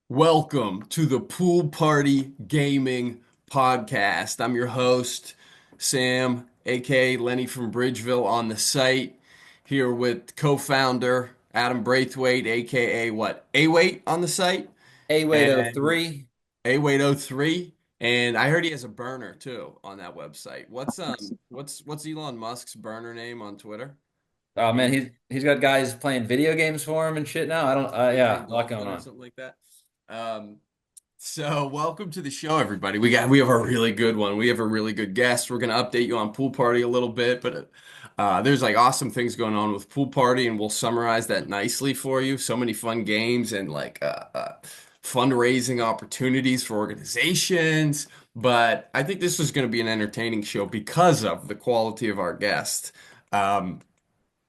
Welcome to the Pool Party Gaming Podcast. I'm your host, Sam, aka Lenny from Bridgeville on the site, here with co-founder Adam Braithwaite, aka what? A-Weight on the site? And A-Weight 03. A-Weight 03. And I heard he has a burner too on that website. What's Elon Musk's burner name on Twitter? Oh Do you man, know? he's got guys playing video games for him and shit now. I don't yeah, Adrian a lot going Baldwin or on. something like that. Um, So, welcome to the show, everybody. We have a really good one. We have a really good guest. We're going to update you on Pool Party a little bit, but there's like awesome things going on with Pool Party, and we'll summarize that nicely for you. So many fun games and fundraising opportunities for organizations. But I think this is going to be an entertaining show because of the quality of our guest, um,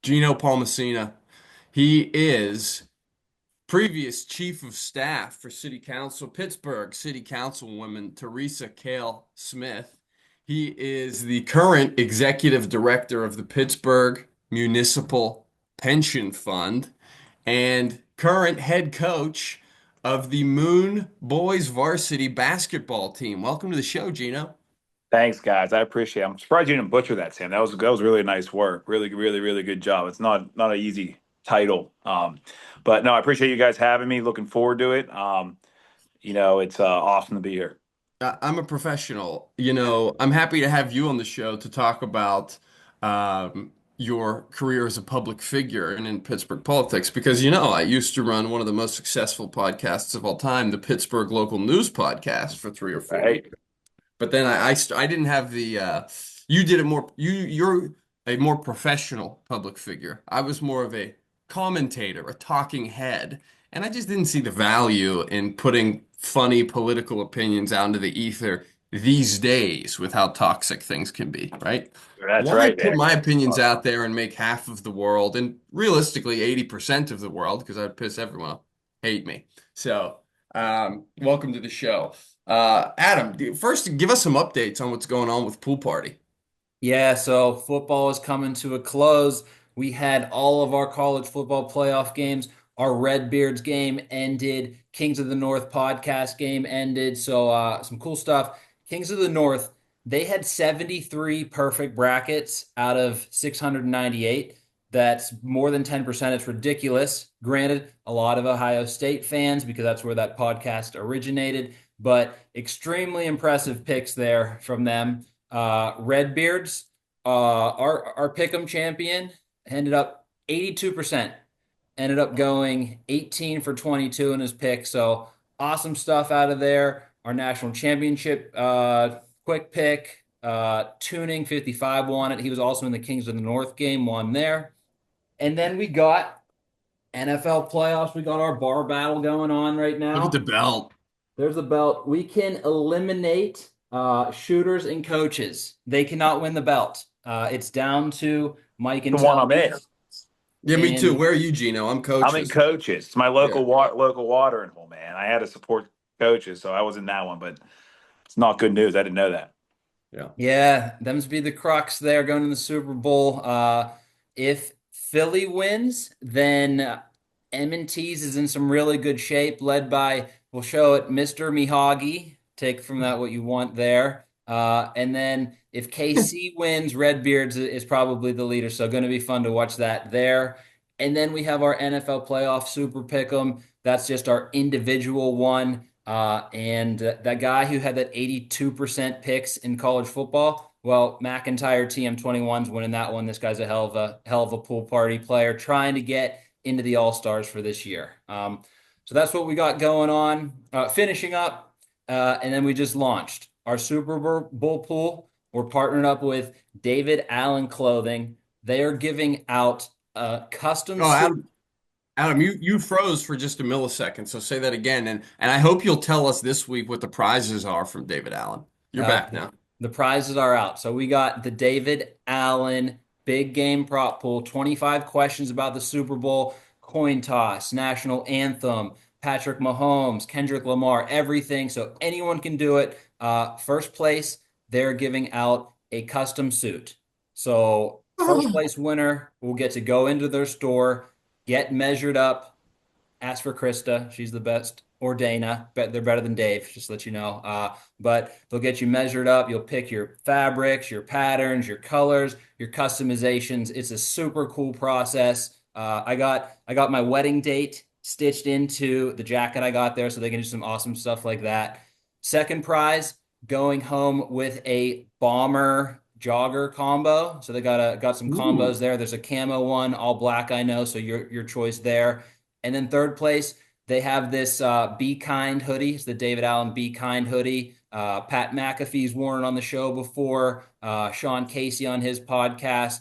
Gino Palmosina. He is previous chief of staff for City Council, Pittsburgh City Councilwoman Teresa Kale Smith. He is the current executive director of the Pittsburgh Municipal Pension Fund and current head coach of the Moon Boys varsity basketball team. Welcome to the show, Gino. Thanks, guys. I appreciate it. I'm surprised you didn't butcher that, Sam. That was really nice work. Really, really, really good job. It's not an easy title. But no, I appreciate you guys having me. Looking forward to it. It's awesome to be here. I'm a professional. I'm happy to have you on the show to talk about your career as a public figure and in Pittsburgh politics because, I used to run one of the most successful podcasts of all time, the Pittsburgh Local News Podcast for 3 or 4 years. Right. But then I didn't have you did it more, you're a more professional public figure. I was more of a commentator, a talking head. And I just didn't see the value in putting funny political opinions out into the ether these days with how toxic things can be, right? That's Why right, put man. my opinions out there and make half of the world, and realistically 80% of the world, because I'd piss everyone off, hate me. So, welcome to the show. Adam, first give us some updates on what's going on with Pool Party. Yeah, so football is coming to a close. We had all of our college football playoff games. Our Redbeards game ended. Kings of the North podcast game ended. So some cool stuff. Kings of the North, they had 73 perfect brackets out of 698. That's more than 10%. It's ridiculous. Granted, a lot of Ohio State fans because that's where that podcast originated, but extremely impressive picks there from them. Redbeards, our pick'em champion, ended up 82%. Ended up going 18 for 22 in his pick. So awesome stuff out of there. Our national championship quick pick, tuning 55 won it. He was also in the Kings of the North game, won there. And then we got NFL playoffs. We got our bar battle going on right Look at the now. belt. There's a belt. We can eliminate shooters and coaches. They cannot win the belt. It's down to Mike and The one I'm Tony. in. Yeah, me too. And Where are you, Gino? I'm I'm in coaches. coaches. It's my Yeah. local watering hole, man. I had to support coaches, so I was in that one, but it's not good news. I didn't know that. Yeah. yeah, them's be the crux there going to the Super Bowl. If Philly wins, then M&T's is in some really good shape, led by, we'll show it, Mr. Miyagi. Take from that what you want there. And then if KC wins, Redbeards is probably the leader. So going to be fun to watch that there. And then we have our NFL playoff Super Pick'em. That's just our individual one. And that guy who had that 82% picks in college football, well, McIntyre TM21's winning that one. This guy's a hell of a pool party player trying to get into the All Stars for this year. So that's what we got going on. Finishing up, and then we just launched our Super Bowl pool. We're partnered up with David Allan Clothing. They are giving out a custom Oh, suit. Adam, you froze for just a millisecond, so say that again, and I hope you'll tell us this week what the prizes are from David Allen. You're Uh, back now. the prizes are out. So we got the David Allen big game prop pool, 25 questions about the Super Bowl, coin toss, national anthem, Patrick Mahomes, Kendrick Lamar, everything. So anyone can do it. First place, they're giving out a custom suit. So first place winner will get to go into their store, get measured up, ask for Krista. She's the best or Dana, but they're better than Dave, just to let you know. But they'll get you measured up. You'll pick your fabrics, your patterns, your colors, your customizations. It's a super cool process. I got my wedding date stitched into the jacket I got there, so they can do some awesome stuff like that. Second prize, going home with a bomber jogger combo. So they got some Ooh. combos there. There's a camo one, all black, I know, so your choice there. And then third place, they have this Be Kind hoodie. It's the David Allen Be Kind hoodie. Pat McAfee's worn it on the show before. Sean Casey on his podcast.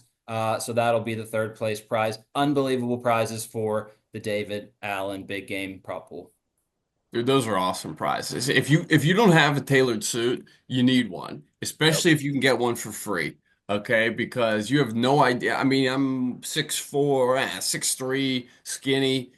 So that'll be the third place prize. Unbelievable prizes for the David Allen Big Game Prop Pool. Dude, those are awesome prizes. If you don't have a tailored suit, you need one, Yep. especially if you can get one for free. Okay, because you have no idea. I mean, I'm 6'4", 6'3", skinny.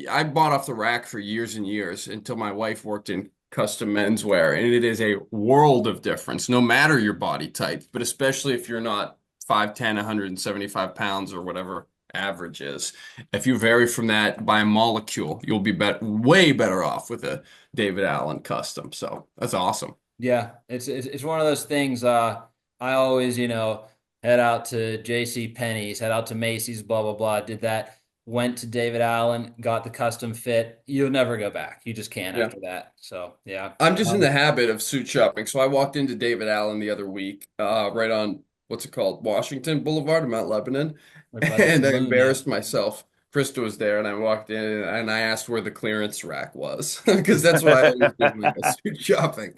I bought off the rack for years and years until my wife worked in custom menswear, and it is a world of difference, no matter your body type, but especially if you're not 5'10", 175 pounds or whatever average is. If you vary from that by a molecule, you'll be way better off with a David Allen custom. So that's awesome. Yeah, it's one of those things. I always, head out to J.C. Penney's, head out to Macy's, blah blah blah. Did that. Went to David Allen, got the custom fit. You'll never go back. You just can't Yeah. after that. So yeah. I'm just in the habit of suit shopping. So I walked into David Allen the other week, right on what's it called? Washington Boulevard in Mount Lebanon. Right by the And I moon, yeah. embarrassed myself. Krista was there and I walked in and I asked where the clearance rack was because that's what I always do when I go suit shopping.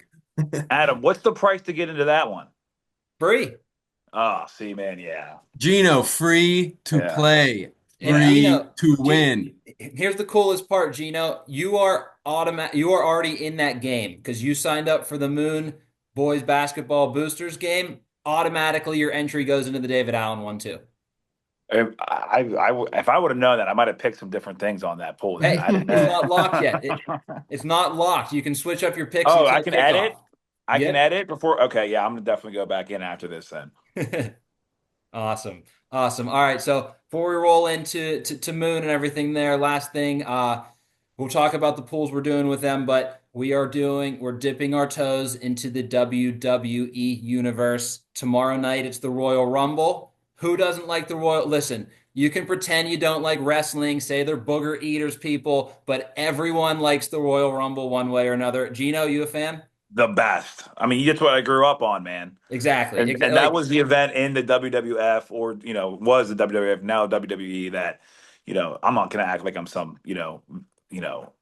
Adam, what's the price to get into that one? Free. Oh, see, man, yeah, Gino, free to yeah. play, And free Gino, to win. Here's the coolest part, Gino. You are already in that game because you signed up for the Moon Boys Basketball Boosters game. Automatically, your entry goes into the David Allen one too. If I would have known that, I might have picked some different things on that poll. Then Hey, I didn't. it's not locked yet. It's not locked. You can switch up your picks Oh, I until can kickoff. edit. I can Yep. edit before. Okay, yeah, I'm gonna definitely go back in after this then. Awesome. Awesome. All right. So before we roll into to Moon and everything there, last thing, we'll talk about the pools we're doing with them, but we're dipping our toes into the WWE universe. Tomorrow night, it's the Royal Rumble. Who doesn't like the Royal? Listen, you can pretend you don't like wrestling, say they're booger eaters people, but everyone likes the Royal Rumble one way or another. Gino, you a fan? The best. I mean, that's what I grew up on, man. Exactly. And that Like was the event in the WWF, or was the WWF, now WWE, that I'm not gonna act like I'm some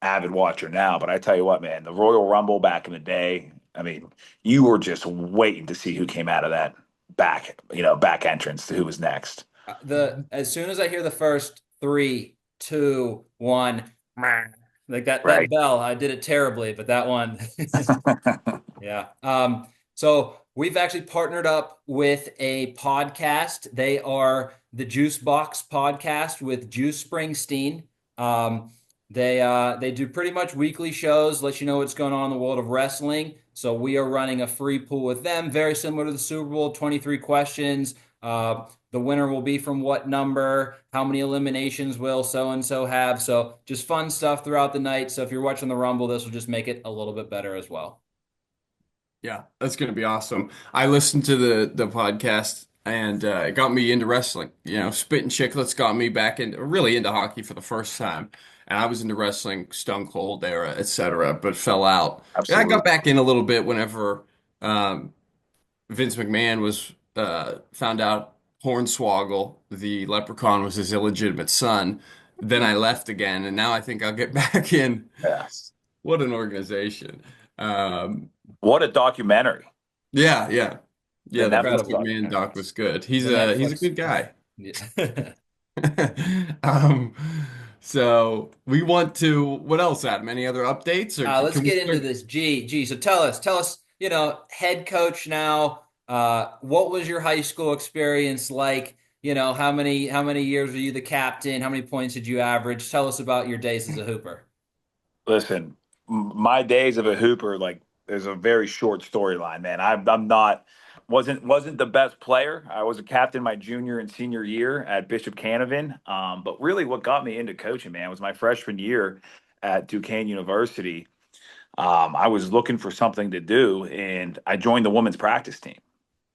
avid watcher now, but I tell you what, man, the Royal Rumble back in the day, I mean, you were just waiting to see who came out of that back entrance to who was next. the as soon as I hear the first three, two, one, like that Right. bell, I did it terribly, but that one, yeah. So we've actually partnered up with a podcast. They are the Juice Box podcast with Juice Springsteen. They do pretty much weekly shows, let you know what's going on in the world of wrestling. So we are running a free pool with them, very similar to the Super Bowl, 23 questions. The winner will be from what number, how many eliminations will so and so have. So just fun stuff throughout the night. So if you're watching the Rumble, this will just make it a little bit better as well. Yeah, that's gonna be awesome. I listened to the podcast and it got me into wrestling. Spitting Chicklets got me back into really into hockey for the first time. And I was into wrestling, Stone Cold era, etc., but fell out. Yeah, I got Absolutely. back in a little bit whenever um, Vince McMahon was found out Hornswoggle, the leprechaun, was his illegitimate son. Then I left again, and now I think I'll get back in. Yes. What an organization. Um, What a documentary. yeah, yeah. The Yeah, the Vince Netflix Incredible. McMahon documentary. doc was good. He's The a Netflix. good guy. Yeah. Um, so we want to, what else, Adam? Any other updates or Let's can we get into start? this. G. So tell us, head coach now. What was your high school experience like? How many years were you the captain? How many points did you average? Tell us about your days as a hooper. Listen, my days of a hooper, like, there's a very short storyline, man. I'm not wasn't the best player. I was a captain my junior and senior year at Bishop Canevin. But really, what got me into coaching, man, was my freshman year at Duquesne University, I was looking for something to do, and I joined the women's practice team.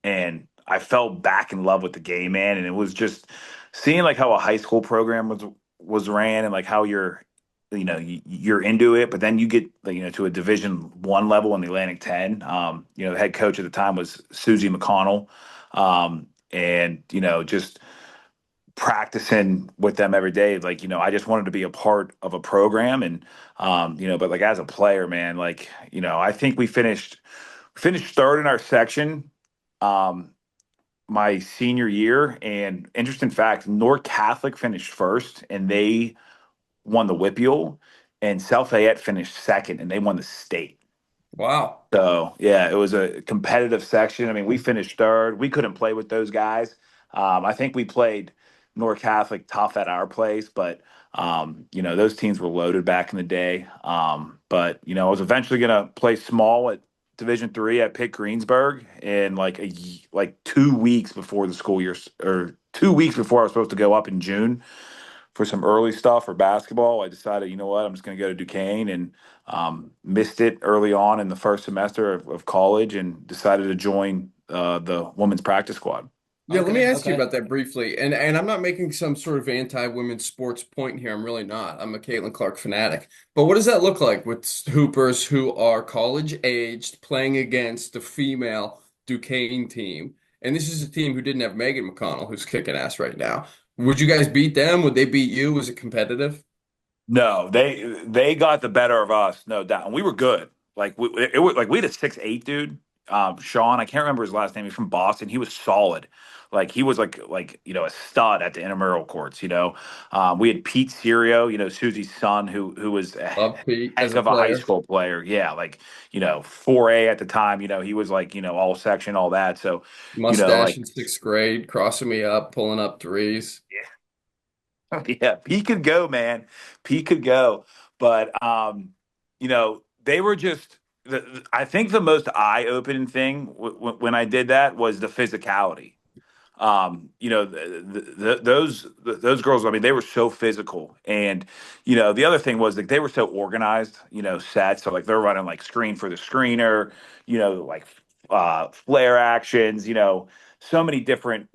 And I fell back in love with the game, man. And it was just seeing like how a high school program was ran, and like how you're into it, but then you get like, to a Division 1 level in the Atlantic 10. The head coach at the time was Susie McConnell, and just practicing with them every day. Like, I just wanted to be a part of a program, and but like as a player, man, like, I think we finished third in our section. Um, my senior year, and interesting fact, North Catholic finished first and they won the WPIAL, and South Fayette finished second and they won the state. Wow. So yeah, it was a competitive section. I mean, we finished third. We couldn't play with those guys. I think we played North Catholic tough at our place, but those teams were loaded back in the day. But I was eventually gonna play small at Division 3 at Pitt Greensburg, in like 2 weeks before the school year, or 2 weeks before I was supposed to go up in June for some early stuff for basketball. I decided, you know what, I'm just going to go to Duquesne, and missed it early on in the first semester of college, and decided to join the women's practice squad. Yeah, let me Okay, ask you okay. about that briefly. And I'm not making some sort of anti-women's sports point here. I'm really not. I'm a Caitlin Clark fanatic. But what does that look like with hoopers who are college aged playing against the female Duquesne team? And this is a team who didn't have Megan McConnell, who's kicking ass right now. Would you guys beat them? Would they beat you? Was it competitive? No, they got the better of us, no doubt. And we were good. Like it was like we had a 6'8" dude. Sean, I can't remember his last name. He's from Boston. He was solid. Like he was like a stud at the intramural courts. We had Pete Serio, Susie's son, who was a Love Pete as heck a of a high player. school player. Yeah, like 4A at the time. He was like all section, all that. So Mustache like in sixth grade, crossing me up, pulling up threes. yeah, Pete could go, man. Pete could go. But they were just I think the most eye-opening thing when I did that was the physicality. Those girls, I mean, they were so physical. And the other thing was like they were so organized, sets. So like they're running like screen for the screener, like flare actions, so many different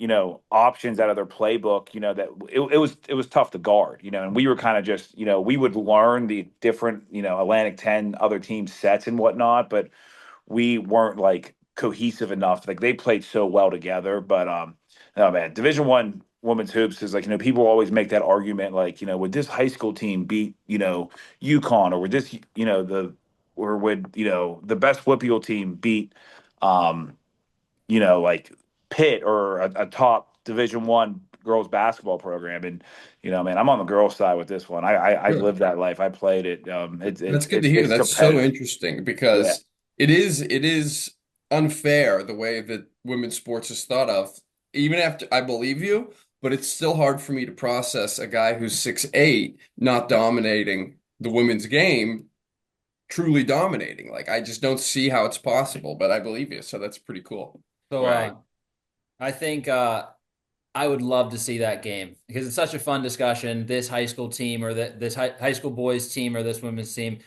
options out of their playbook, that it was tough to guard, and we were kind of just, we would learn the different, Atlantic 10 other team sets and whatnot, but we weren't like cohesive enough. Like they played so well together. But no, man, Division 1 women's hoops is like, people always make that argument, like, would this high school team beat, UConn, or would this, or would, the best WPIAL team beat, um, like Pitt, or a top Division 1 girls basketball program. And man, I'm on the girls side with this one. I Good. lived that life. I played it. That's good to hear. It's That's so competitive. interesting Yeah. because it is unfair the way that women's sports is thought of. Even after I believe you, but it's still hard for me to process a guy who's 6'8" not dominating the women's game, truly dominating. Like I just don't see how it's possible, but I believe you, so that's pretty cool. So Right. I think I would love to see that game because it's such a fun discussion. This high school team or this high school boys team or this women's team,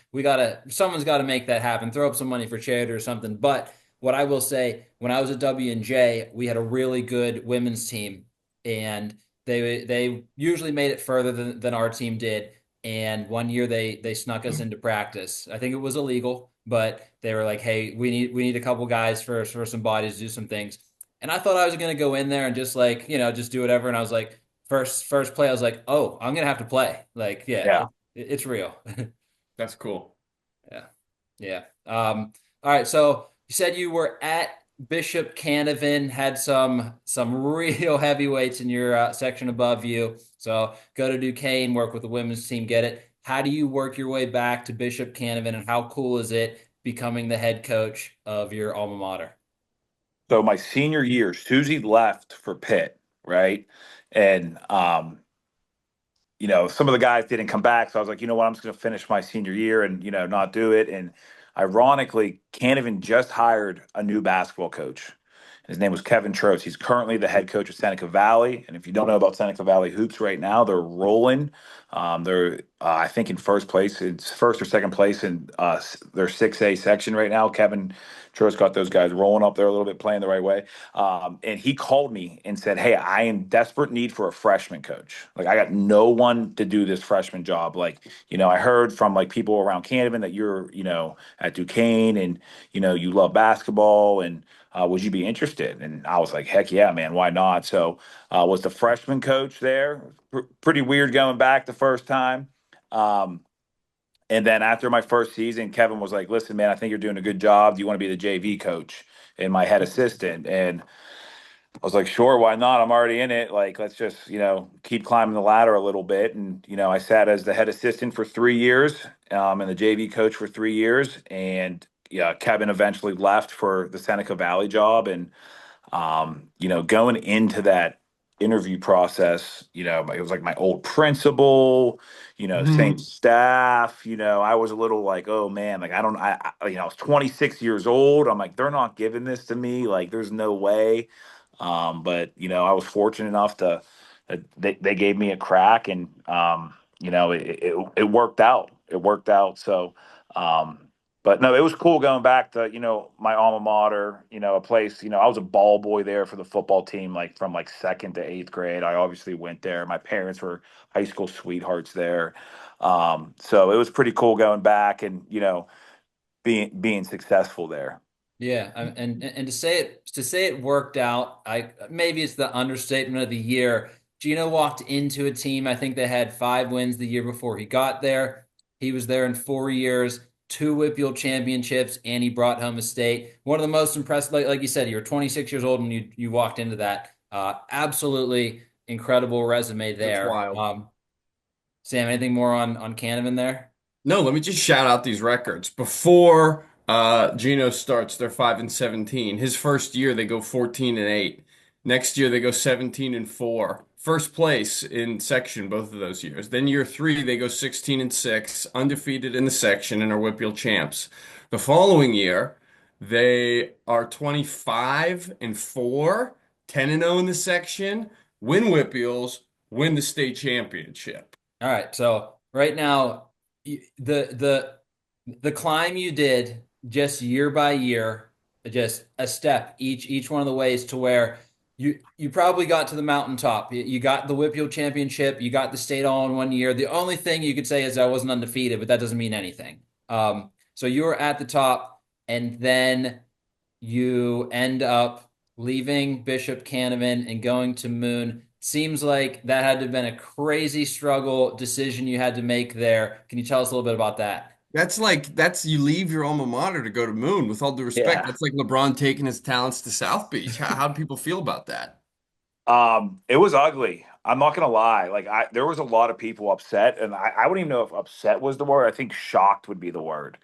someone's got to make that happen. Throw up some money for charity or something. But what I will say, when I was at W&J, we had a really good women's team, and they usually made it further than our team did. And one year they snuck us into practice. I think it was illegal, but they were like, "Hey, we need a couple guys for some bodies to do some things." And I thought I was gonna go in there and just like, just do whatever. And I was like, first play, I was like, oh, I'm gonna have to play. Like, yeah, Yeah. it's real. That's cool. Yeah. Yeah. All right. So you said you were at Bishop Canavan, had some real heavyweights in your section above you. So go to Duquesne, work with the women's team, get it. How do you work your way back to Bishop Canavan, and how cool is it becoming the head coach of your alma mater? So my senior year, Susie left for Pitt, right? And some of the guys didn't come back, so I was like, you know what, I'm just going to finish my senior year and not do it. And ironically, Canavan just hired a new basketball coach, His name was Kevin Trost. He's currently the head coach of Seneca Valley. And if you don't know about Seneca Valley hoops right now, they're rolling. They're I think in first place. It's first or second place in their 6A section right now. Kevin Trost got those guys rolling up there a little bit, playing the right way. And he called me and said, "Hey, I am desperate need for a freshman coach. Like, I got no one to do this freshman job. Like, I heard from like people around Canada that you're, at Duquesne, and you love basketball, and would you be interested?" And I was like, "Heck yeah, man, why not?" So was the freshman coach there. Pretty weird going back the first time. Um, and then after my first season, Kevin was like, "Listen, man, I think you're doing a good job. Do you want to be the JV coach and my head assistant?" And I was like, "Sure, why not? I'm already in it. Like, let's just, keep climbing the ladder a little bit." And, I sat as the head assistant for 3 years, and the JV coach for 3 years. And yeah, Kevin eventually left for the Seneca Valley job. And going into that interview process, it was like my old principal, same Mhm. staff. I was a little like, oh man, like I don't, I was 26 years old. I'm like, they're not giving this to me. Like, there's no way. But I was fortunate enough to they gave me a crack, and it worked out. It worked out. So, um, but no, it was cool going back to my alma mater. A place. I was a ball boy there for the football team, like from like second to eighth grade. I obviously went there. My parents were high school sweethearts there. So it was pretty cool going back and being successful there. Yeah, and to say it worked out, I maybe it's the understatement of the year. Gino walked into a team. I think they had 5 wins the year before he got there. He was there in 4 years, two WPIAL championships, and he brought home a state. One of the most impressive, like you said, you were 26 years old when you walked into that. Absolutely incredible resume That's there. wild. Sam, anything more on Canavan there? No, let me just shout out these records. Before Gino starts, they're 5-17. His first year, they go 14-8. Next year, they go 17-4. First place in section both of those years. Then year three, they go 16-6, undefeated in the section and are WPIAL champs. The following year, they are 25-4, 10-0 in the section, win WPIALs, win the state championship. All right. So right now, the climb you did just year by year, just a step each one of the ways to where you probably got to the mountaintop. You got the WPIAL championship. You got the state all in one year. The only thing you could say is I wasn't undefeated, but that doesn't mean anything. So you were at the top, and then you end up leaving Bishop Canavan and going to Moon. Seems like that had to have been a crazy struggle decision you had to make there. Can you tell us a little bit about that? That's you leave your alma mater to go to Moon. With all due respect, Yeah. that's like LeBron taking his talents to South Beach. How do people feel about that? It was ugly. I'm not gonna lie. Like there was a lot of people upset, and I wouldn't even know if upset was the word. I think shocked would be the word.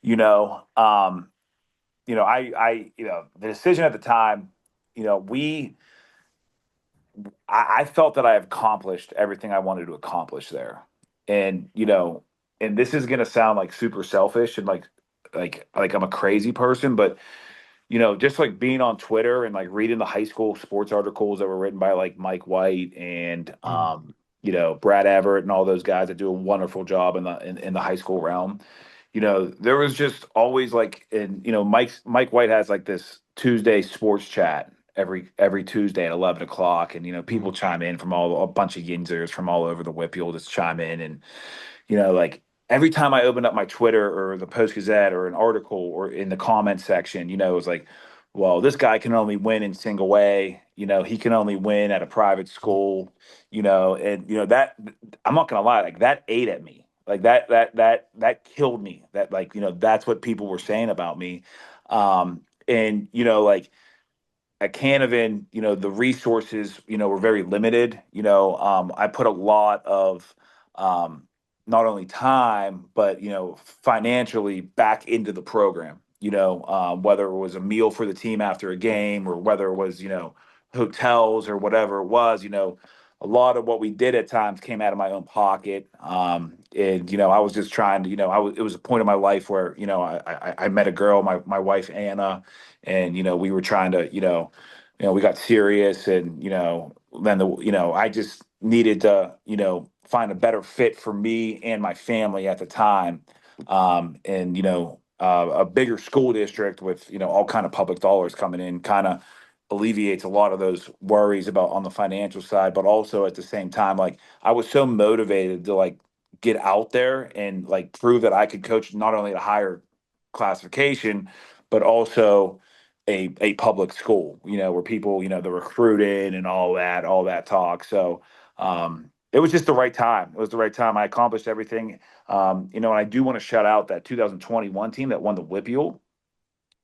You know, um, the decision at the time, you know, we, I felt that I accomplished everything I wanted to accomplish there, and and this is gonna sound like super selfish and like I'm a crazy person, but just like being on Twitter and like reading the high school sports articles that were written by like Mike White and Mm. Brad Everett and all those guys that do a wonderful job in the high school realm. There was just always like, and Mike White has like this Tuesday sports chat every Tuesday at 11 o'clock, and people Mhm. chime in from a bunch of Yinzers from all over the WPIAL just chime in, and like every time I opened up my Twitter or the Post Gazette or an article or in the comment section, it was like, well, this guy can only win in single way. He can only win at a private school. And that I'm not gonna lie, like that ate at me. Like that killed me. That like that's what people were saying about me. And like at Canavan, the resources, were very limited. I put a lot of um, not only time, but financially back into the program. Whether it was a meal for the team after a game, or whether it was hotels or whatever it was. a lot of what we did at times came out of my own pocket. And I was just trying to, it was a point in my life where, I met a girl, my wife Anna, and we were trying to, we got serious, and then I just needed to, find a better fit for me and my family at the time. And a bigger school district with all kind of public dollars coming in kind of alleviates a lot of those worries about on the financial side, but also at the same time, like I was so motivated to like get out there and like prove that I could coach not only at a higher classification, but also a public school, where people, the recruiting and all that talk. So it was just the right time. It was the right time. I accomplished everything. And I do want to shout out that 2021 team that won the WPIAL.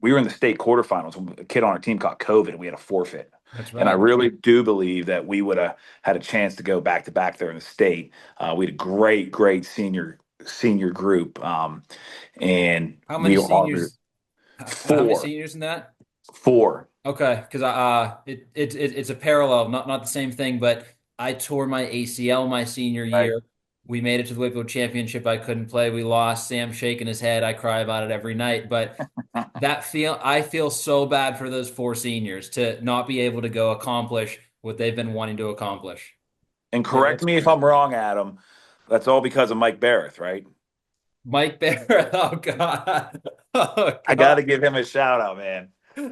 We were in the state quarterfinals when a kid on our team caught COVID and we had a forfeit. That's And I right. really do believe that we would have had a chance to go back to back there in the state. We had a great senior group, and How many we honored seniors? How many four seniors in that? four. Okay, because it's a parallel, not the same thing, but I tore my ACL my senior Right. year. We made it to the WPIAL championship. I couldn't play. We lost. Sam shaking his head. I cry about it every night. But I feel so bad for those four seniors to not be able to go accomplish what they've been wanting to accomplish. And correct That's me if great. I'm wrong, Adam. That's all because of Mike Barrett, right? Mike Barrett, oh God, oh I got God. to give him a shout out, man.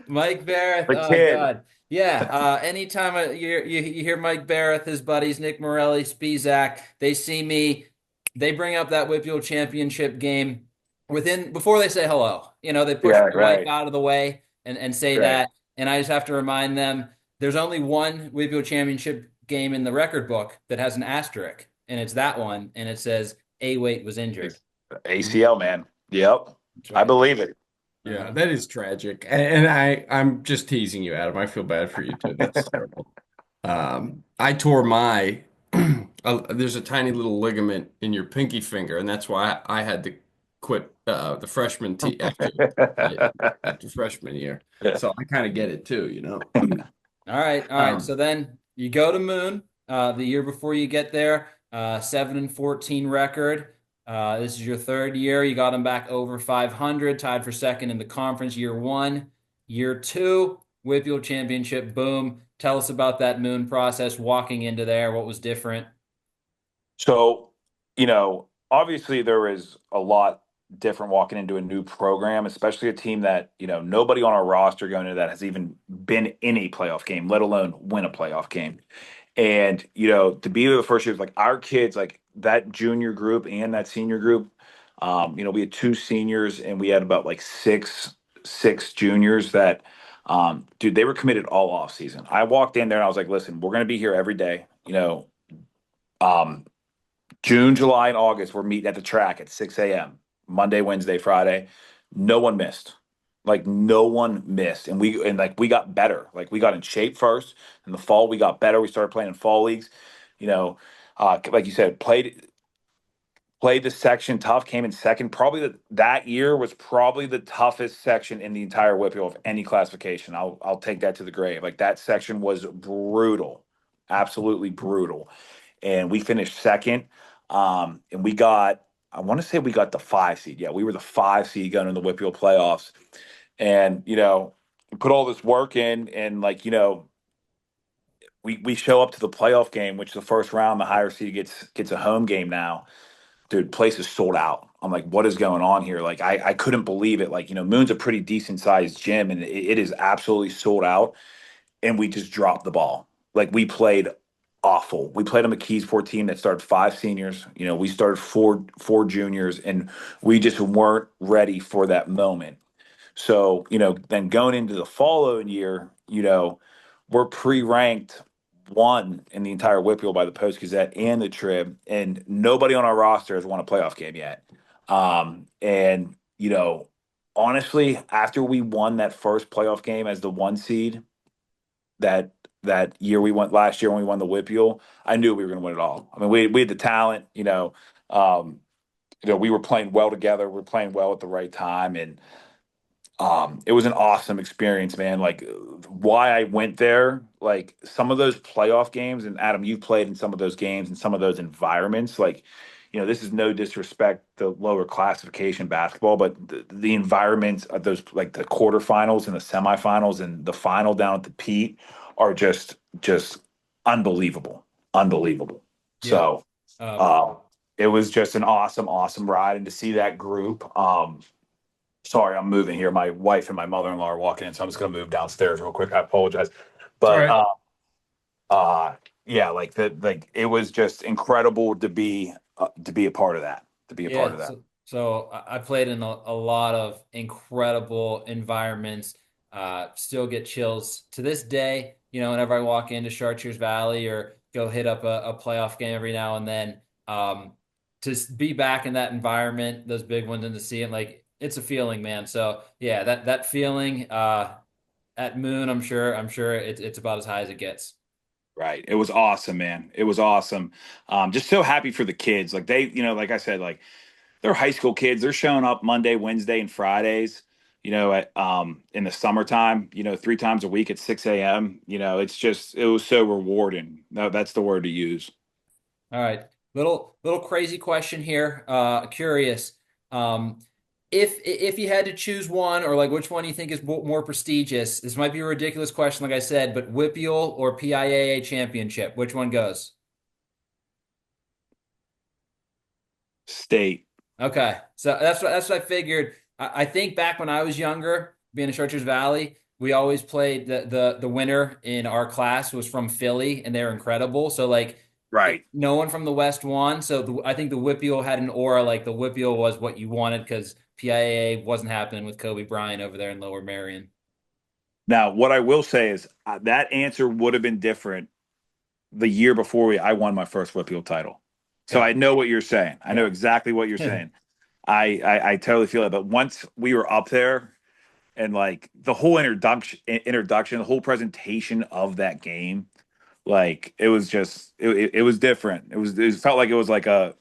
Mike Barrett. The Oh kid. God. Yeah. Anytime you hear Mike Barrett, his buddies Nick Morelli, Spizak, they see me, they bring up that WPIAL championship game before they say hello. They push Yeah, Mike right, out of the way and say right. that. And I just have to remind them there's only one WPIAL championship game in the record book that has an asterisk, and it's that one, and it says A weight was injured. It's ACL, man. Yep. That's I right. believe it. Yeah, that is tragic. And I'm just teasing you, Adam. I feel bad for you too. That's terrible. I tore my there's a tiny little ligament in your pinky finger, and that's why I had to quit the freshman team after freshman year. So I kind of get it too. All right, all right. Um, So then you go to Moon the year before you get there, 7-14 record. This is your third year. You got them back over 500, tied for second in the conference. Year one, year two, WPIAL championship. Boom. Tell us about that Moon process. Walking into there, what was different? So, obviously there is a lot different walking into a new program, especially a team that, nobody on our roster going into that has even been in a playoff game, let alone win a playoff game. And, to be the first year, like our kids, like that junior group and that senior group, we had two seniors and we had about like six juniors that, dude, they were committed all off season. I walked in there and I was like, listen, we're going to be here every day, um, June, July, and August, we're meeting at the track at 6 a.m. Monday, Wednesday, Friday. No one missed. Like no one missed. And we got better. Like we got in shape first. In the fall, we got better. We started playing in fall leagues. You know, like you said, played the section tough, came in second. Probably that year was probably the toughest section in the entire WPIAL of any classification. I'll take that to the grave. Like that section was brutal, absolutely brutal, and we finished second. And I want to say we got the 5 seed. Yeah, we were the 5 seed going in the WPIAL playoffs, and we put all this work in, and like we show up to the playoff game, which the first round, the higher seed gets a home game now. Dude, place is sold out. I'm like, what is going on here? Like, I couldn't believe it. Like, Moon's a pretty decent sized gym, and it is absolutely sold out. And we just dropped the ball. Like, we played awful. We played a McKeesport team that started 5 seniors. We started four juniors, and we just weren't ready for that moment. So, then going into the following year, we're pre-ranked one in the entire WPIAL by the Post Gazette and the Trib, and nobody on our roster has won a playoff game yet. And honestly, after we won that first playoff game as the 1 seed, that that year we went last year when we won the WPIAL, I knew we were going to win it all. I mean, we had the talent, we were playing well together, we were playing well at the right time, and It was an awesome experience, man. Like why I went there, like some of those playoff games, and Adam, you've played in some of those games and some of those environments. Like, this is no disrespect to lower classification basketball, but the environments of those, like the quarterfinals and the semifinals and the final down at the Pete, are just unbelievable, unbelievable. Yeah. So, Um, uh, it was just an awesome, awesome ride, and to see that group. Sorry, I'm moving here. My wife and my mother-in-law are walking in, so I'm just gonna move downstairs real quick. I apologize, It's all but right. uh, yeah, like it was just incredible to be a part of that. To be a part Yeah, of that. so I played in a lot of incredible environments. Still get chills to this day. Whenever I walk into Chartiers Valley or go hit up a playoff game every now and then, be back in that environment, those big ones, and to see it, like it's a feeling, man. So yeah, that feeling at Moon, I'm sure it's about as high as it gets. Right. It was awesome, man. It was awesome. Just so happy for the kids. Like like I said, like they're high school kids. They're showing up Monday, Wednesday, and Fridays. At in the summertime. 3 times a week at 6 a.m. It was so rewarding. No, that's the word to use. All right. Little crazy question here. Curious. Um, if you had to choose one, or like which one you think is more prestigious, this might be a ridiculous question, like I said, but WPIAL or PIAA championship, which one goes? State. Okay, so that's what I figured. I think back when I was younger, being in Chartiers Valley, we always played the winner in our class was from Philly, and they're incredible. So like, Right. no one from the West won. So I think the WPIAL had an aura, like the WPIAL was what you wanted because PIAA wasn't happening with Kobe Bryant over there in Lower Marion. Now, what I will say is that answer would have been different the year before I won my first Whitfield title. So Okay. I know what you're saying. I know Yeah. exactly what you're saying. I totally feel it. But once we were up there and like the whole introduction, the whole presentation of that game, like it was just it was different. It felt like it was like a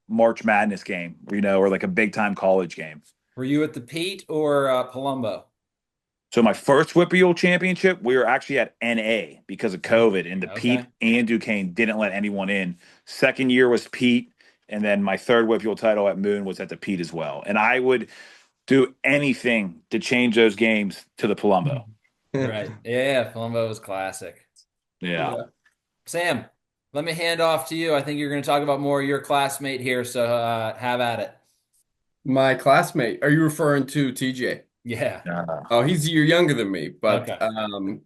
March Madness game, or like a big time college game. Were you at the Pete or Palumbo? So my first WPIAL championship, we were actually at NA because of COVID, and the Pete Okay. and Duquesne didn't let anyone in. Second year was Pete, and then my third WPIAL title at Moon was at the Pete as well. And I would do anything to change those games to the Palumbo. Right. Yeah, Palumbo was classic. Yeah. Yeah. Sam, let me hand off to you. I think you're going to talk about more of your classmate here, so have at it. My classmate, are you referring to TJ? Yeah. Oh, he's a year younger than me, but Okay.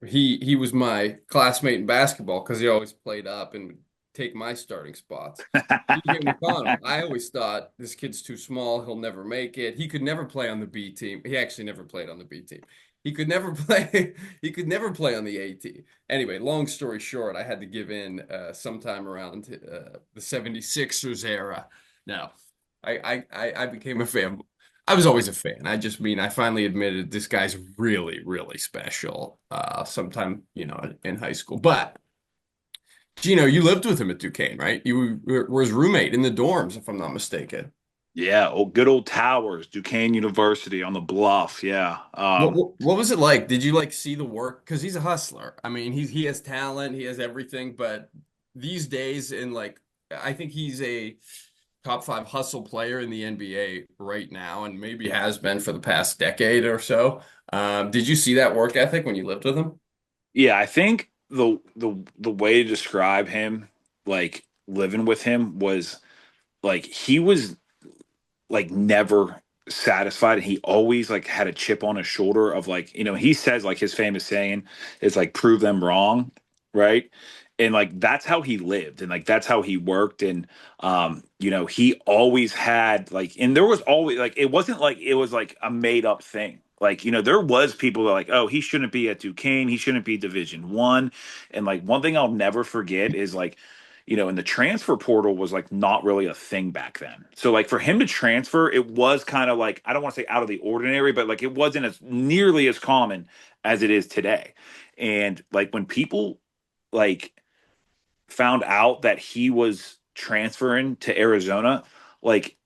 he was my classmate in basketball because he always played up and would take my starting spots. TJ McConnell, I always thought this kid's too small, he'll never make it. He could never play on the B team. He actually never played on the B team. He could never play, he could never play on the A team. Anyway, long story short, I had to give in sometime around the 76ers era. Now, I became a fan. I was always a fan. I just mean I finally admitted this guy's really, really special. Sometime, in high school. But Gino, you lived with him at Duquesne, right? You were his roommate in the dorms, if I'm not mistaken. Yeah. Oh, good old Towers, Duquesne University on the bluff. Yeah. What was it like? Did you like see the work? Because he's a hustler. I mean, he has talent, he has everything, but these days in like I think he's a top five hustle player in the NBA right now, and maybe has been for the past decade or so. Did you see that work ethic when you lived with him? Yeah, I think the way to describe him, like living with him, was like he was like never satisfied. He always like had a chip on his shoulder of like, he says like his famous saying is like prove them wrong, right? And like that's how he lived and like that's how he worked. And he always had like, and there was always like it wasn't like it was like a made up thing. Like, there was people that like, oh, he shouldn't be at Duquesne, he shouldn't be Division 1. And like one thing I'll never forget is like and the transfer portal was like not really a thing back then. So like for him to transfer, it was kind of like I don't want to say out of the ordinary, but like it wasn't as nearly as common as it is today. And like when people like found out that he was transferring to Arizona, like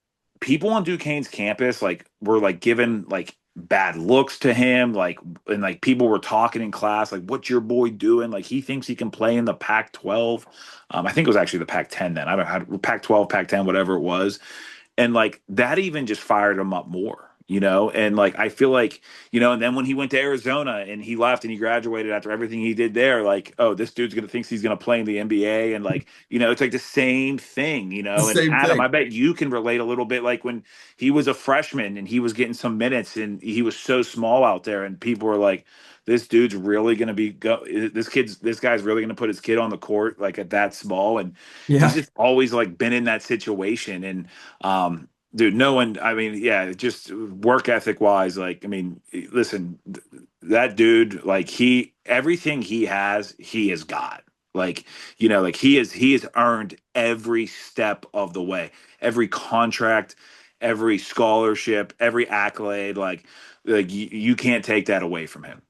people on Duquesne's campus like were like giving like bad looks to him, like and like people were talking in class, like, what's your boy doing? Like he thinks he can play in the Pac-12. I think it was actually the Pac-10 then. I don't know, Pac-12, Pac-10, whatever it was. And like that even just fired him up more, you know? And like I feel like, you know, and then when he went to Arizona and he left and he graduated after everything he did there, like, oh, this dude's gonna thinks he's gonna play in the NBA. And like, you know, it's like the same thing, you The know. And same Adam, I thing. bet you can relate a little bit like when he was a freshman and he was getting some minutes and he was so small out there and people were like, this dude's really gonna be this guy's really gonna put his kid on the court like at that small. And he's Yeah. just always like been in that situation. And dude, no one, I mean, yeah, just work ethic wise, like, I mean, listen, that dude, like everything he has got. Like, you know, like he has earned every step of the way, every contract, every scholarship, every accolade. Like you can't take that away from him.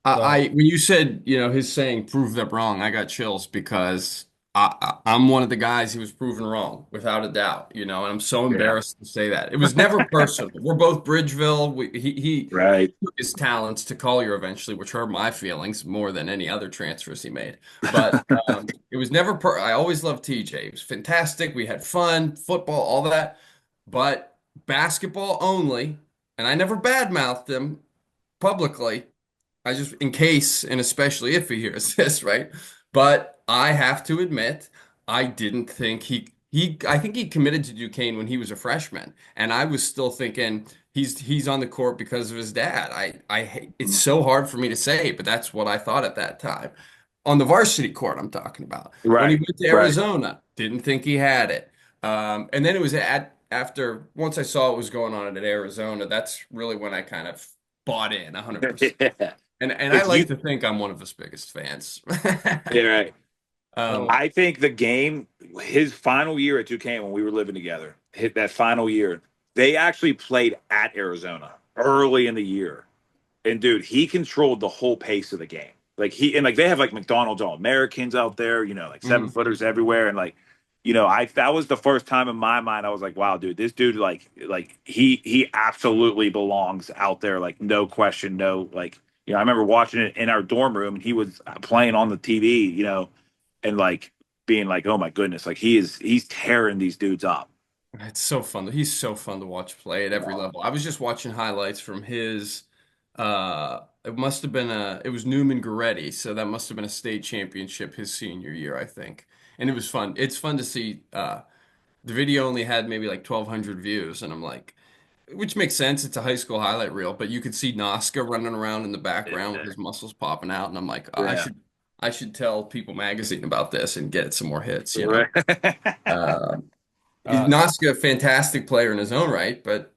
So When you said, his saying "prove them wrong," I got chills because I'm one of the guys he was proven wrong, without a doubt, and I'm so Yeah. embarrassed to say that. It was never personal. We're both Bridgeville. He Right. took his talents to Collier eventually, which hurt my feelings more than any other transfers he made. But it was never I always loved TJ. He was fantastic. We had fun, football, all that. But basketball only, and I never badmouthed him publicly. I just, in case, and especially if he hears this, right? But I have to admit, I didn't think I think he committed to Duquesne when he was a freshman, and I was still thinking he's on the court because of his dad. It's so hard for me to say, but that's what I thought at that time. On the varsity court, I'm talking about. When he Right. went to Right. Arizona, didn't think he had it. And then it was after once I saw what was going on at Arizona, that's really when I kind of bought in 100%. Yeah. And I If like you, to think I'm one of his biggest fans. yeah, right. Um, so I think the game, his final year at Duquesne when we were living together, hit that final year, they actually played at Arizona early in the year. And dude, he controlled the whole pace of the game. Like and like they have like McDonald's All Americans out there, you know, like seven mhm. footers everywhere. And like, you know, that was the first time in my mind I was like, wow, dude, this dude like he absolutely belongs out there, like no question, no like, you know, I remember watching it in our dorm room and he was playing on the TV, you know, and like being like, oh my goodness, like he's tearing these dudes up. It's so fun. He's so fun to watch play at every level. I was just watching highlights from his it must have been it was Newman Goretti, so that must have been a state championship his senior year, I think. And it was fun. It's fun to see the video only had maybe like 1,200 views, and I'm like, which makes sense. It's a high school highlight reel, but you could see Nasca running around in the background with his muscles popping out, and I'm like, Yeah. I should tell People Magazine about this and get some more hits. Right. Uh, uh, Nasca, a fantastic player in his own right, but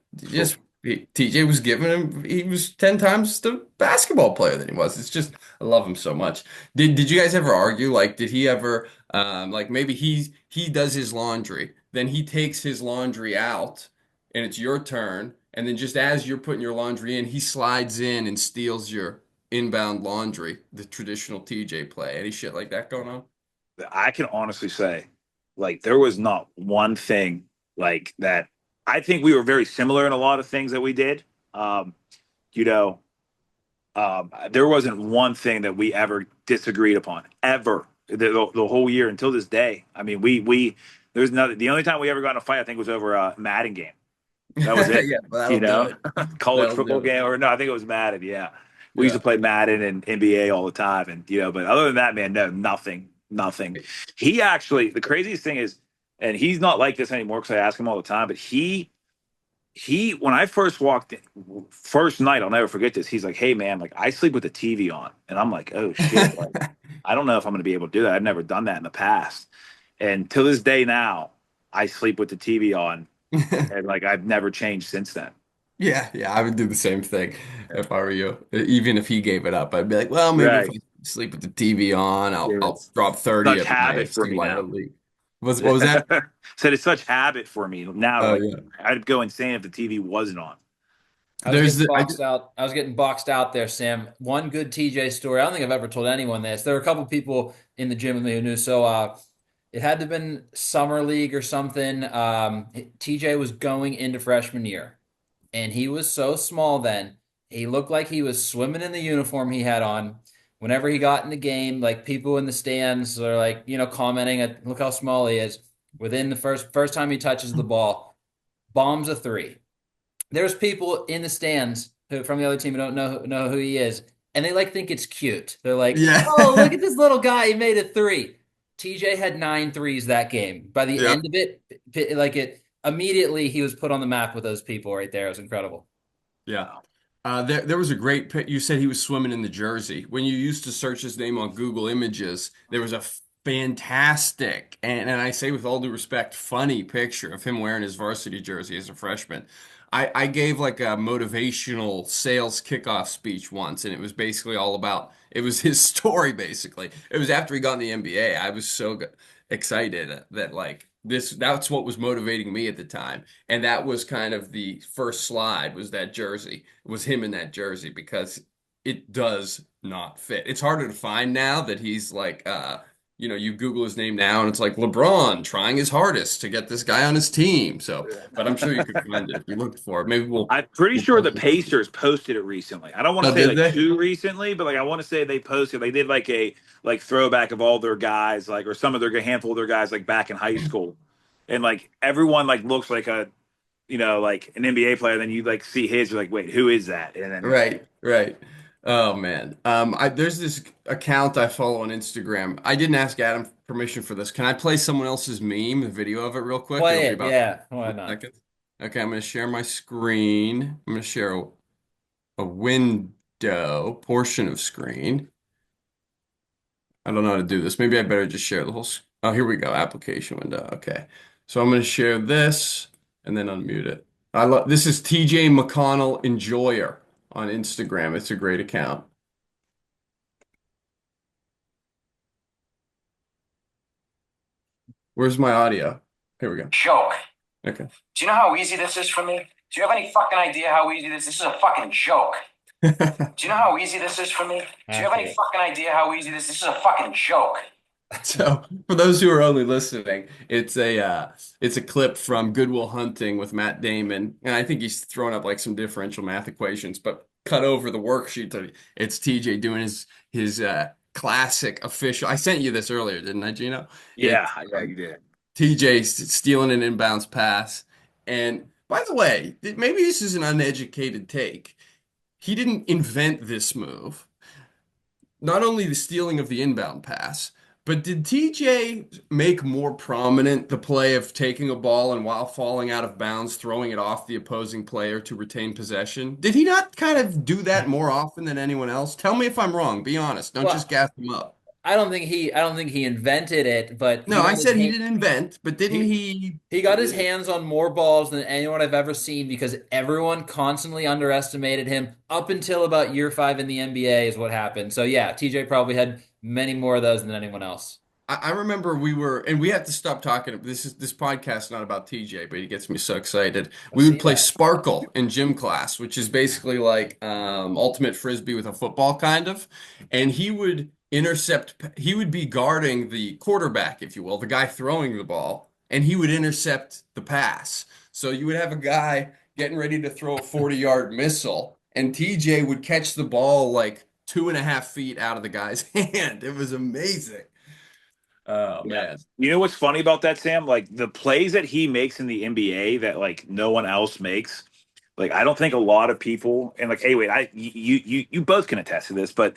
TJ was giving him, he was 10 times the basketball player than he was. It's just, I love him so much. Did you guys ever argue? Like, did he ever, like maybe he does his laundry, then he takes his laundry out and it's your turn. And then just as you're putting your laundry in, he slides in and steals your inbound laundry, the traditional TJ play. Any shit like that going on? I can honestly say, like, there was not one thing like that. I think we were very similar in a lot of things that we did. Um, you know, there wasn't one thing that we ever disagreed upon ever the whole year until this day. I mean, we there's nothing. The only time we ever got in a fight, I think, was over a Madden game. That was it. Yeah, You that'll do know, it. college That'll football do it. game or no, I think it was Madden. Yeah, we used to Yeah. play Madden and NBA all the time, and you know, but other than that, man, no, nothing, nothing. He actually, the craziest thing is, and he's not like this anymore because I ask him all the time, but when I first walked in, first night, I'll never forget this. He's like, "Hey, man, like I sleep with the TV on," and I'm like, "Oh shit, like I don't know if I'm going to be able to do that. I've never done that in the past." And to this day now, I sleep with the TV on and like I've never changed since then. Yeah, yeah, I would do the same thing if I were you. Even if he gave it up, I'd be like, well, maybe if Right. I sleep with the TV on, Yeah, I'll it's drop 30 such at my habit for AFC me Wire now. League. What was that? Said it's such habit for me now. Oh Like yeah. I'd go insane if the TV wasn't on. There's the I I was getting boxed out there, Sam. One good TJ story. I don't think I've ever told anyone this. There were a couple people in the gym with me who knew. So It had to have been summer league or something. TJ was going into freshman year, and he was so small then. He looked like he was swimming in the uniform he had on. Whenever he got in the game, like people in the stands are like, commenting at look how small he is. Within the first time he touches the ball, bombs a three. There's people in the stands who from the other team who don't know who he is, and they like think it's cute. They're like, "Oh, look Yeah. at this little guy! He made a three." TJ had 9 threes that game. By the Yep. end of it, like it immediately, he was put on the map with those people right there. It was incredible. Yeah. There was a great pic. You said he was swimming in the jersey. When you used to search his name on Google Images, there was a fantastic, and I say with all due respect, funny picture of him wearing his varsity jersey as a freshman. I gave like a motivational sales kickoff speech once, and it was basically all about, it was his story basically. It was after he got in the NBA. I was so excited that like that's what was motivating me at the time. And that was kind of the first slide was that jersey, was him in that jersey because it does not fit. It's harder to find now that he's like, you Google his name now and it's like LeBron trying his hardest to get this guy on his team. So, but I'm sure you could find it if you looked for it. Maybe I'm pretty we'll sure the post it. Pacers posted it recently. I don't want to Oh, say did like they? too recently, but like I want to say they posted. They did like a like throwback of all their guys, like or some of their handful of their guys like back in high school, and like everyone like looks like a like an NBA player. Then you like see his, you're like, wait, who is that? And then Right, right. Oh man. There's this account I follow on Instagram. I didn't ask Adam permission for this. Can I play someone else's meme, the video of it real quick? It'll Play be it, about yeah. Why 10 not? seconds. Okay, I'm gonna share my screen. I'm gonna share a window portion of screen. I don't know how to do this. Maybe I better just share the whole. Oh, here we go. Application window. Okay. So I'm gonna share this and then unmute it. I love this is TJ McConnell Enjoyer on Instagram. It's a great account. Where's my audio? Here we go. Joke. Okay. Do you know how easy this is for me? Do you have any fucking idea how easy this is? This is a fucking joke. Do you know how easy this is for me? Do you have any fucking idea how easy this is? This is a fucking joke. So for those who are only listening, it's a clip from Good Will Hunting with Matt Damon, and I think he's throwing up like some differential math equations, but cut over the worksheet. It's TJ doing his classic official. I sent you this earlier, didn't I, Gino? yeah, It's yeah, you did. TJ stealing an inbounds pass, and by the way, maybe this is an uneducated take. He didn't invent this move. Not only the stealing of the inbound pass, but did TJ make more prominent the play of taking a ball and while falling out of bounds, throwing it off the opposing player to retain possession? Did he not kind of do that more often than anyone else? Tell me if I'm wrong. Be honest. Don't just Well, gas him up. I don't think he invented it, but No, I said he didn't invent, but didn't he he? he got his hands on more balls than anyone I've ever seen because everyone constantly underestimated him up until about year 5 in the NBA is what happened. So yeah, TJ probably had many more of those than anyone else. I remember and we have to stop talking. This podcast is not about TJ, but he gets me so excited. I We would see play that. Sparkle in gym class, which is basically like ultimate frisbee with a football kind of. And he would intercept. He would be guarding the quarterback, if you will, the guy throwing the ball, and he would intercept the pass. So you would have a guy getting ready to throw a 40-yard missile, and TJ would catch the ball like 2.5 feet out of the guy's hand. It was amazing. Oh Yeah. man. You know what's funny about that, Sam? Like the plays that he makes in the NBA that like no one else makes. Like I don't think a lot of people and like, hey, wait, you both can attest to this, but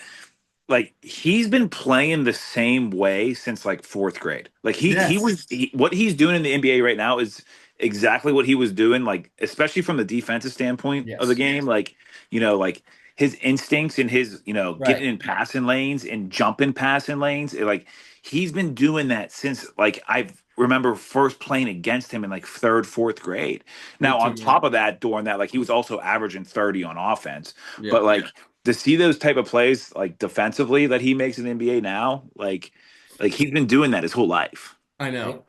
like he's been playing the same way since like fourth grade. Like Yes. what he's doing in the NBA right now is exactly what he was doing, like especially from the defensive standpoint of the Yes. game. Like like his instincts and his getting Right. in passing lanes and jumping passing lanes. Like he's been doing that since like I remember first playing against him in like third, fourth grade. Me Now on too, man. top of that, during that, like he was also averaging 30 on offense. But Yep. like to see those type of plays like defensively that he makes in the NBA now, like he's been doing that his whole life. I Hey, know.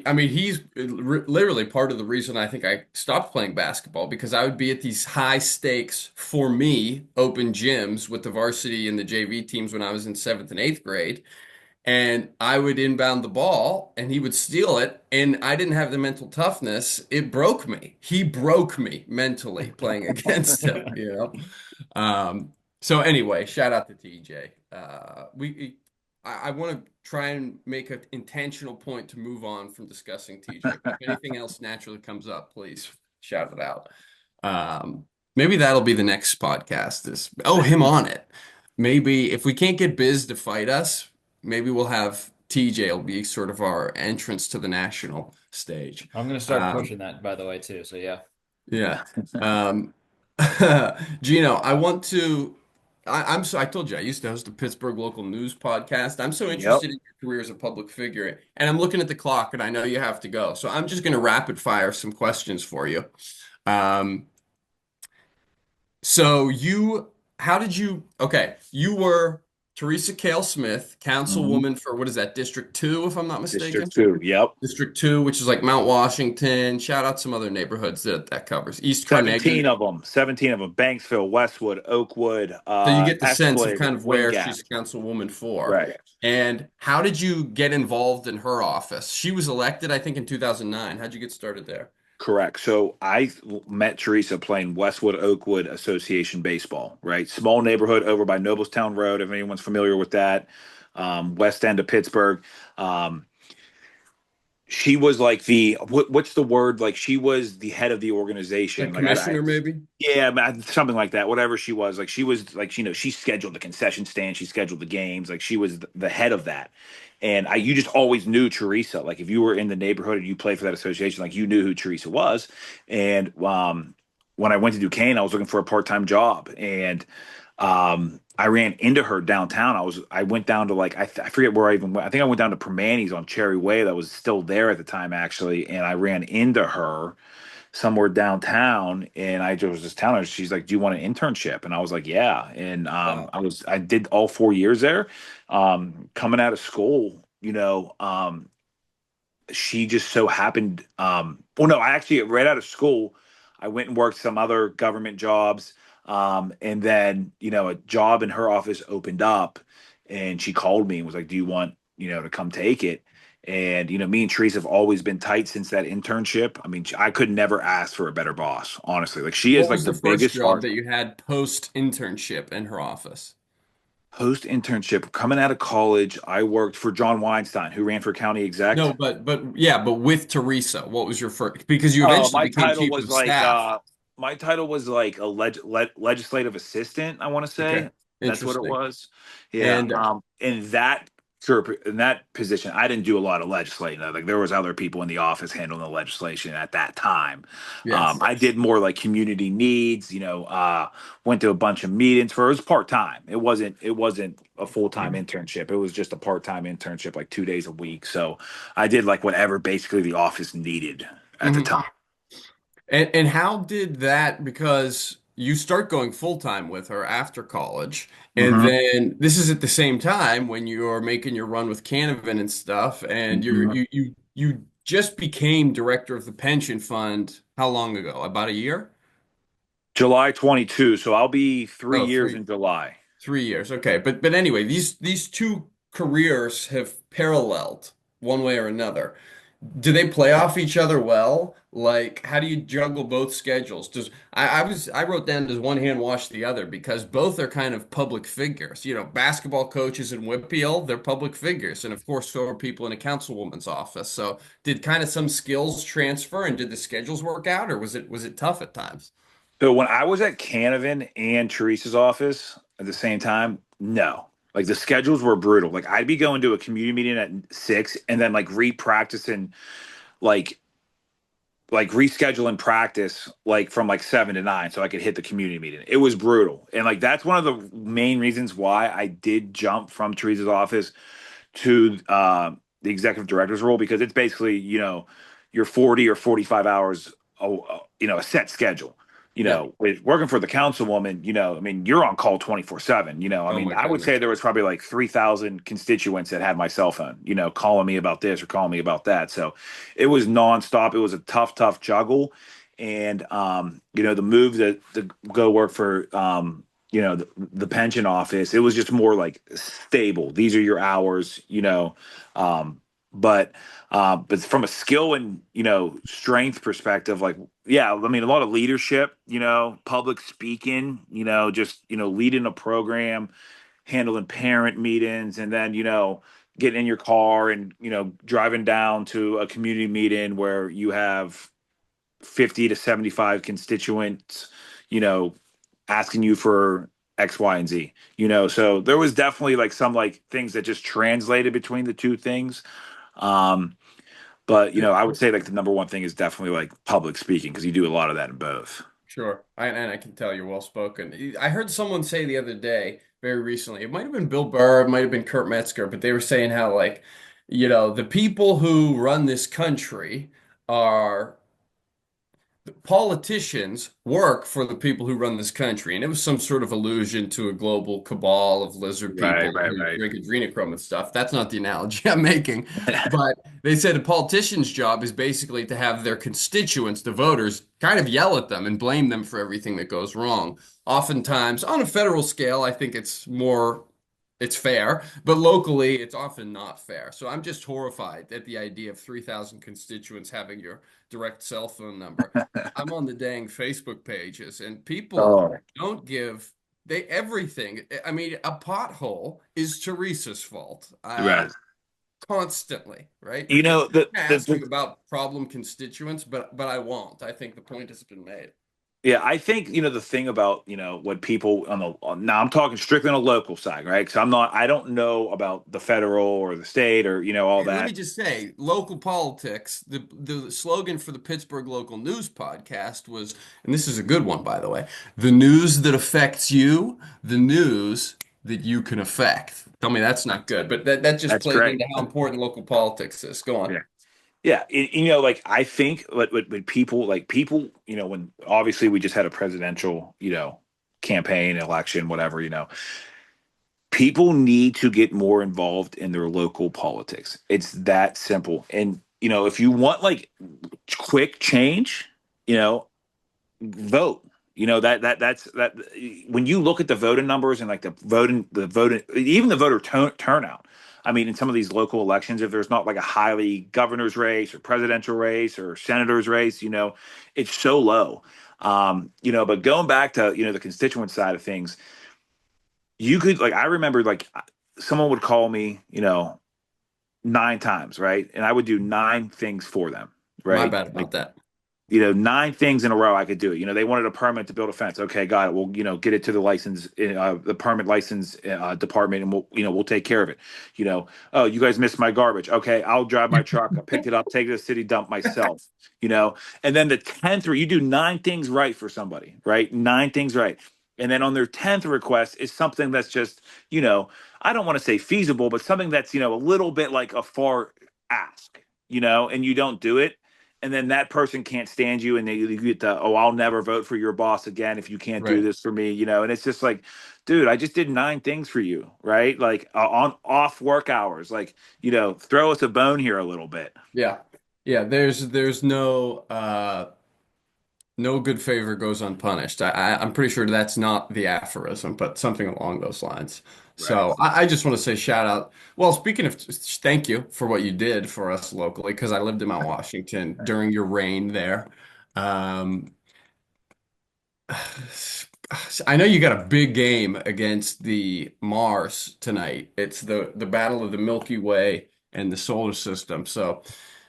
I mean, he's literally part of the reason I think I stopped playing basketball because I would be at these high stakes for me open gyms with the varsity and the JV teams when I was in seventh and eighth grade. and I would inbound the ball and he would steal it. And I didn't have the mental toughness. It broke me. He broke me mentally playing against him, you know? So anyway, shout out to TJ. I want to try and make an intentional point to move on from discussing TJ. But if anything else naturally comes up, please shout it out. Maybe that'll be the next podcast is, oh, him on it. Maybe if we can't get Biz to fight us, maybe we'll have TJ will be sort of our entrance to the national stage. I'm gonna start Um, pushing that, by the way, too. So yeah. yeah. Um, Gino, I told you I used to host a Pittsburgh local news podcast. I'm so Yep. interested in your career as a public figure, and I'm looking at the clock, and I know you have to go. So I'm just going to rapid fire some questions for you. Um, so how did you, okay, you were Teresa Cale Smith, Mhm. councilwoman for what is that, District 2, if I'm not District mistaken? 2. Yep. District 2, which is like Mount Washington. Shout out some other neighborhoods that covers. East 17 Carnegie. of them. 17 of them. Banksville, Westwood, Oakwood, So you get the sense of Esclade, kind of where Wingate. she's a councilwoman for. Right. And how did you get involved in her office? She was elected, I think, in 2009. How'd you get started there? Correct. So I met Teresa playing Westwood Oakwood Association baseball, right? Small neighborhood over by Noblestown Road, if anyone's familiar with that. West end of Pittsburgh. Um, she was like what's the word? Like she was the head of the organization. Like Like commissioner, maybe? yeah, something like that. Whatever she was, like she was like she scheduled the concession stand, she scheduled the games, like she was the head of that. And you just always knew Teresa. Like if you were in the neighborhood and you played for that association, like you knew who Teresa was. And when I went to Duquesne, I was looking for a part-time job, and I ran into her downtown. I went down to like I forget where I even went. I think I went down to Permanis on Cherry Way that was still there at the time actually, and I ran into her somewhere downtown, and I just was just telling her, she's like, "Do you want an internship?" And I was like, "Yeah." And Wow. I did all 4 years there. Coming out of school, she just so happened. Well, no, I actually right out of school, I went and worked some other government jobs, and then a job in her office opened up, and she called me and was like, "Do you want to come take it?" And me and Teresa have always been tight since that internship. I mean, I could never ask for a better boss, honestly. Like she is What like was the the first biggest job heart. that you had post internship in her office? Post internship, coming out of college, I worked for John Weinstein, who ran for county No, exec. but yeah, but with Teresa, what was your first? Because you Oh, eventually became chief of staff. my title was like a legislative assistant, I want to Okay, say. That's what it interesting. was. Yeah. And In that position, I didn't do a lot of legislating. Like there was other people in the office handling the legislation at that time. yes. I did more like community needs, went to a bunch of meetings for it was part-time. It wasn't a full-time internship. It was just a part-time internship, like 2 days a week. So I did like whatever basically the office needed at the Mhm. time. And how did that, because you start going full time with her after college, and Hmm. then this is at the same time when you're making your run with Canavan and stuff, and you just became director of the pension fund how long ago? About a year? July 22. So I'll be three Oh, years in July. 3 years. Okay. But anyway, these two careers have paralleled one way or another. Do they play off each other well? Like, how do you juggle both schedules? I wrote down, does one hand wash the other? Because both are kind of public figures. Basketball coaches in WPIAL, they're public figures. And of course, so are people in a councilwoman's office. So did kind of some skills transfer and did the schedules work out, or was it tough at times? So when I was at Canavan and Teresa's office at the same time, no. Like the schedules were brutal. Like I'd be going to a community meeting at 6 and then like re-practicing like rescheduling practice like from like 7 to 9 so I could hit the community meeting. It was brutal. And like that's one of the main reasons why I did jump from Teresa's office to the executive director's role because it's basically, your 40 or 45 hours, a set schedule. Yeah. With working for the councilwoman, I mean, you're on call 24/7. I Oh mean, my I would say goodness. there was probably like 3,000 constituents that had my cell phone, calling me about this or calling me about that. So it was nonstop. It was a tough, tough juggle. And, the move to go work for the pension office. It was just more like stable. These are your hours, um, but but from a skill and strength perspective, like yeah, I mean a lot of leadership, public speaking, just leading a program, handling parent meetings, and then getting in your car and driving down to a community meeting where you have 50 to 75 constituents, you know, asking you for X, Y, and Z, So there was definitely like some like things that just translated between the two things. Um, but I would say like the number one thing is definitely like public speaking because you do a lot of that in both. Sure. And I can tell you're well spoken. I heard someone say the other day, very recently, it might have been Bill Burr, it might have been Kurt Metzger, but they were saying how, like, the people who run this country are politicians work for the people who run this country. And it was some sort of allusion to a global cabal of lizard Right, people right, who right. drink adrenochrome and stuff. That's not the analogy I'm making. But they said a politician's job is basically to have their constituents, the voters, kind of yell at them and blame them for everything that goes wrong. Oftentimes, on a federal scale, I think it's fair, but locally, it's often not fair. So I'm just horrified at the idea of 3,000 constituents having your direct cell phone number. I'm on the dang Facebook pages, and people Oh, don't give they everything. I mean, a pothole is Teresa's fault, right. constantly, right? You And know the, I the ask you the about problem constituents, but I won't. I think the point has been made. Yeah, I think the thing about what people now I'm talking strictly on a local side, right? Because I don't know about the federal or the state or all Hey, let me that. just say, local politics, the slogan for the Pittsburgh Local News podcast was, and this is a good one, by the way, the news that affects you, the news that you can affect. Tell me that's not good, but that just That's plays great. into how important local politics is. Go on. Yeah. Yeah, like I think what people when obviously we just had a presidential, campaign, election, whatever, people need to get more involved in their local politics. It's that simple. And if you want like quick change, you know, vote. That's when you look at the voting numbers and like the voting, even the voter turnout. I mean, in some of these local elections, if there's not like a highly governor's race or presidential race or senator's race, it's so low. But going back to the constituent side of things, you could like I remember like someone would call me, nine times, right, and I would do nine things for them, My right? bad Like about that. nine things in a row I could do it. They wanted a permit to build a fence. Okay, got it. We'll, get it to the permit license department, and we'll take care of it. Oh, you guys missed my garbage. Okay, I'll drive my truck. I picked it up, take it to the city dump myself. And then the 10th, you do nine things right for somebody, right? Nine things right. And then on their 10th request is something that's just, I don't want to say feasible, but something that's, a little bit like a far ask, and you don't do it, and then that person can't stand you and you get the, oh, I'll never vote for your boss again if you can't do Right. this for me, and it's just like, dude, I just did nine things for you, right? Like on off work hours, like, throw us a bone here a little bit. Yeah. Yeah, there's no good favor goes unpunished. I'm pretty sure that's not the aphorism, but something along those lines. Right. So I just want to say shout out. Well, speaking of, thank you for what you did for us locally, because I lived in Mount Washington during your reign there. Um, I know you got a big game against the Mars tonight. It's the battle of the Milky Way and the solar system. So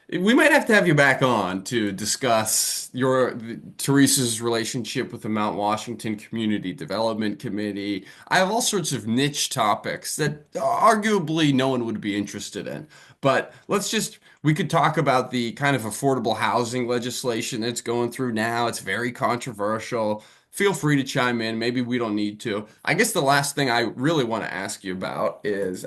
we might have to have you back on to discuss Teresa's relationship with the Mount Washington Community Development Committee. I have all sorts of niche topics that arguably no one would be interested in. But we could talk about the kind of affordable housing legislation that's going through now. It's very controversial. Feel free to chime in. Maybe we don't need to. I guess the last thing I really want to ask you about is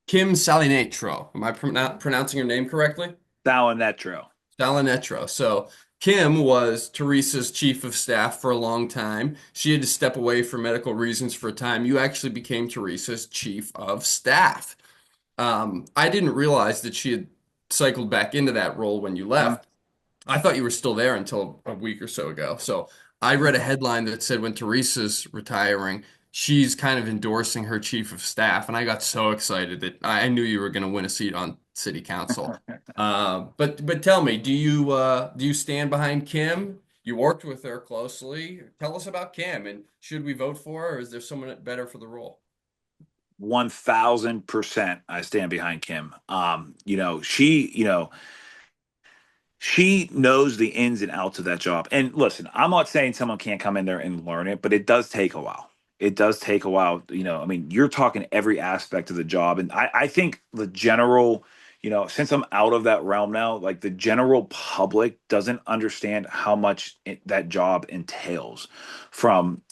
Kim Salinetro. Am I pronouncing her name correctly? Salinetro. Salinetro. So Kim was Teresa's chief of staff for a long time. She had to step away for medical reasons for a time. You actually became Teresa's chief of staff. I didn't realize that she had cycled back into that role when you left. I thought you were still there until a week or so ago. So I read a headline that said when Teresa's retiring, she's kind of endorsing her chief of staff, and I got so excited that I knew you were going to win a seat on city council. But tell me, do you stand behind Kim? You worked with her closely. Tell us about Kim, and should we vote for her, or is there someone better for the role? 1000% I stand behind Kim. She knows the ins and outs of that job. And listen, I'm not saying someone can't come in there and learn it, but it does take a while. It does take a while. I mean, you're talking every aspect of the job. And I think the general, since I'm out of that realm now, like the general public doesn't understand how much that job entails from,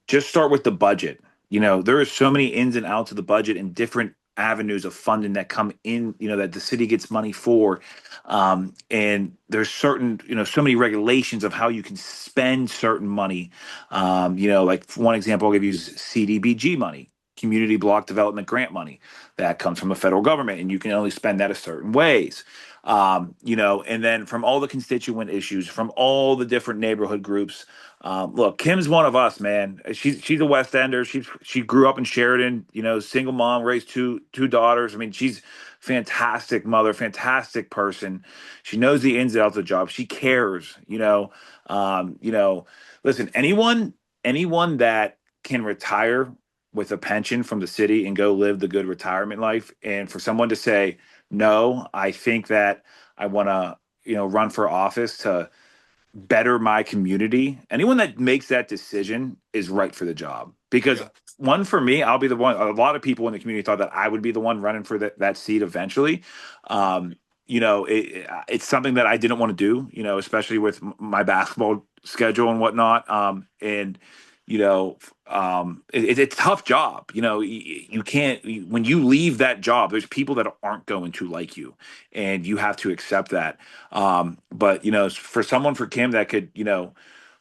just start with the budget. There are so many ins and outs of the budget and different avenues of funding that come in, that the city gets money for. And there's certain, so many regulations of how you can spend certain money. Like one example I'll give you is CDBG money, Community Block Development Grant money that comes from the federal government, and you can only spend that a certain ways. And then from all the constituent issues, from all the different neighborhood groups. Look, Kim's one of us, man. She's a West Ender. She grew up in Sheridan. Single mom, raised two daughters. I mean, she's fantastic mother, fantastic person. She knows the ins and outs of the job. She cares. Listen, anyone that can retire with a pension from the city and go live the good retirement life, and for someone to say, no, I think that I want to, run for office to better my community. Anyone that makes that decision is right for the job. Because Yeah. one, for me, I'll be the one. A lot of people in the community thought that I would be the one running for that seat eventually. It's something that I didn't want to do, especially with my basketball schedule and whatnot. It's a tough job. You can't, when you leave that job, there's people that aren't going to like you, and you have to accept that. But for Kim that could,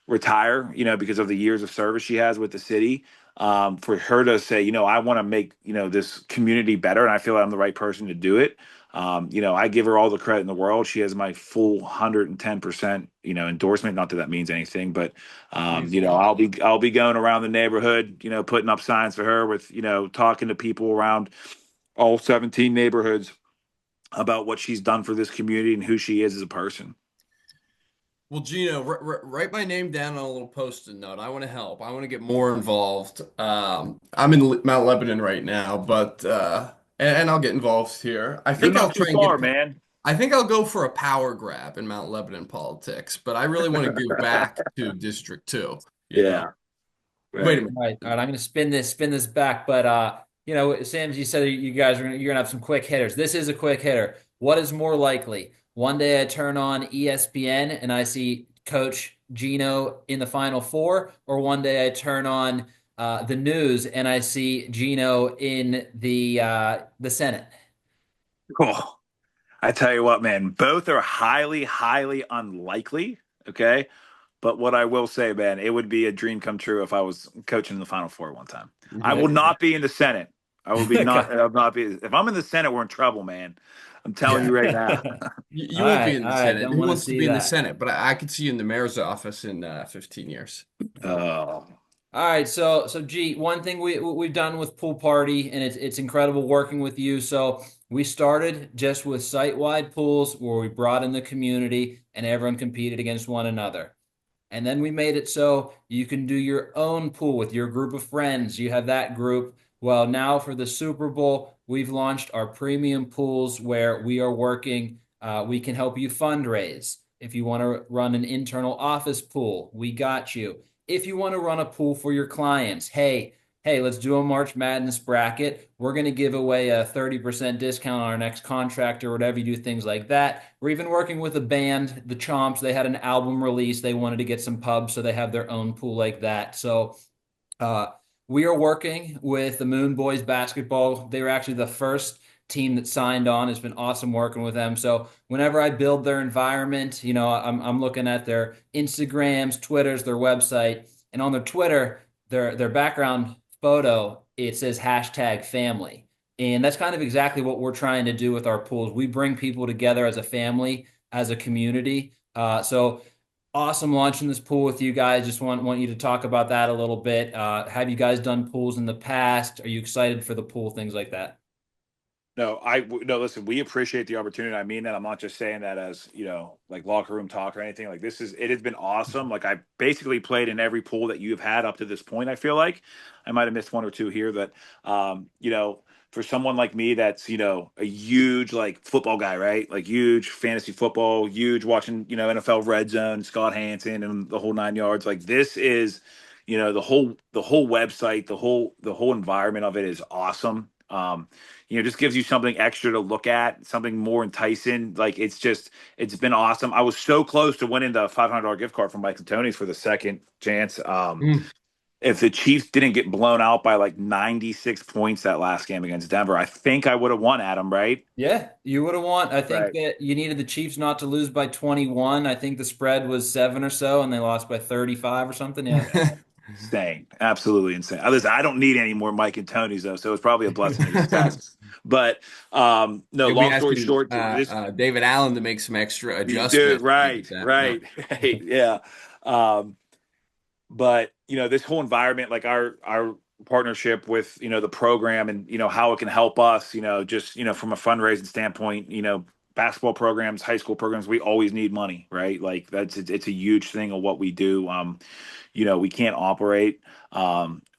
retire, because of the years of service she has with the city, for her to say, I want to make, this community better, and I feel like I'm the right person to do it. I give her all the credit in the world. She has my full 110%, endorsement. Not that that means anything, but I'll be going around the neighborhood, putting up signs for her with, talking to people around all 17 neighborhoods about what she's done for this community and who she is as a person. Well, Gino, write my name down on a little post-it note. I want to help. I want to get more involved. I'm in Mount Lebanon right now, but and I'll get involved here. You're not too far, man. I think I'll go for a power grab in Mount Lebanon politics, but I really want to give back to District 2, you know. Yeah. Wait a Right. minute. All right. I'm going to spin this back, but Sam, you said you guys you're gonna have some quick hitters. This is a quick hitter. What is more likely? One day I turn on ESPN and I see Coach Gino in the Final Four, or one day I turn on the news and I see Gino in the Senate. Oh, I tell you what, man, both are highly, highly unlikely. Okay. But what I will say, man, it would be a dream come true if I was coaching in the Final Four one time. I will not be in the Senate. I will be not. I'll not be. If I'm in the Senate, we're in trouble, man. I'm telling you right now. You won't be in All the right. Senate. Don't Who want to wants to see be in the that. Senate? But I could see you in the mayor's office in 15 years. Oh, All right, so G, one thing we've done with Pool Party, and it's incredible working with you. So we started just with site-wide pools where we brought in the community and everyone competed against one another. And then we made it so you can do your own pool with your group of friends. You have that group. Well, now for the Super Bowl, we've launched our premium pools where we are working. We can help you fundraise. If you want to run an internal office pool, we got you. If you want to run a pool for your clients, hey, let's do a March Madness bracket. We're going to give away a 30% discount on our next contract or whatever. You do things like that. We're even working with a band, the Chomps. They had an album release. They wanted to get some pubs, so they have their own pool like that. So uh, we are working with the Moon Boys basketball. They were actually the first team that signed on. It's been awesome working with them. So whenever I build their environment, I'm looking at their Instagrams, Twitters, their website, and on their Twitter, their background photo, it says hashtag family. And that's kind of exactly what we're trying to do with our pools. We bring people together as a family, as a community. So Awesome launching this pool with you guys. Just want you to talk about that a little bit. Have you guys done pools in the past? Are you excited for the pool, things like that? No, listen, we appreciate the opportunity. I mean that. I'm not just saying that as, like locker room talk or anything. Like it has been awesome. Like I basically played in every pool that you've had up to this point. I feel like I might have missed one or two here, but for someone like me that's, a huge like football guy, right? Like huge fantasy football, huge watching, NFL Red Zone, Scott Hansen and the whole 9 yards. Like this is, the whole website, the whole environment of it is awesome. Just gives you something extra to look at, something more enticing. Like it's been awesome. I was so close to winning the $500 gift card from Mike and Tony's for the second chance. Mm. If the Chiefs didn't get blown out by like 96 points that last game against Denver, I think I would have won, Adam, right? Yeah, you would have won. I think Right. that you needed the Chiefs not to lose by 21. I think the spread was 7 or so, and they lost by 35 or something. Yeah. Insane. Absolutely insane. Listen, I don't need any more Mike and Tony's though, so it's probably a blessing in disguise. But no, You'll be long story asking short, this David Allen to make some extra dude, adjustments to right, get that. Yeah. right, right, yeah. Um, but this whole environment, like our partnership with the program and how it can help us, just from a fundraising standpoint, basketball programs, high school programs, we always need money, right? Like it's a huge thing of what we do. We can't operate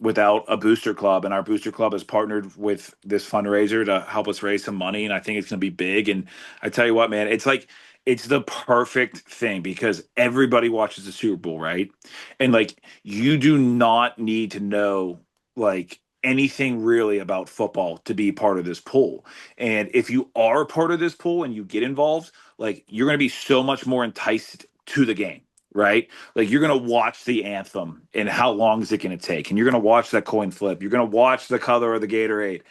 without a booster club, and our booster club has partnered with this fundraiser to help us raise some money, and I think it's going to be big. And I tell you what, man, it's the perfect thing because everybody watches the Super Bowl, right? And like you do not need to know like anything really about football to be part of this pool. And if you are part of this pool and you get involved, like you're going to be so much more enticed to the game, right? Like you're going to watch the anthem and how long is it going to take? And you're going to watch that coin flip. You're going to watch the color of the Gatorade.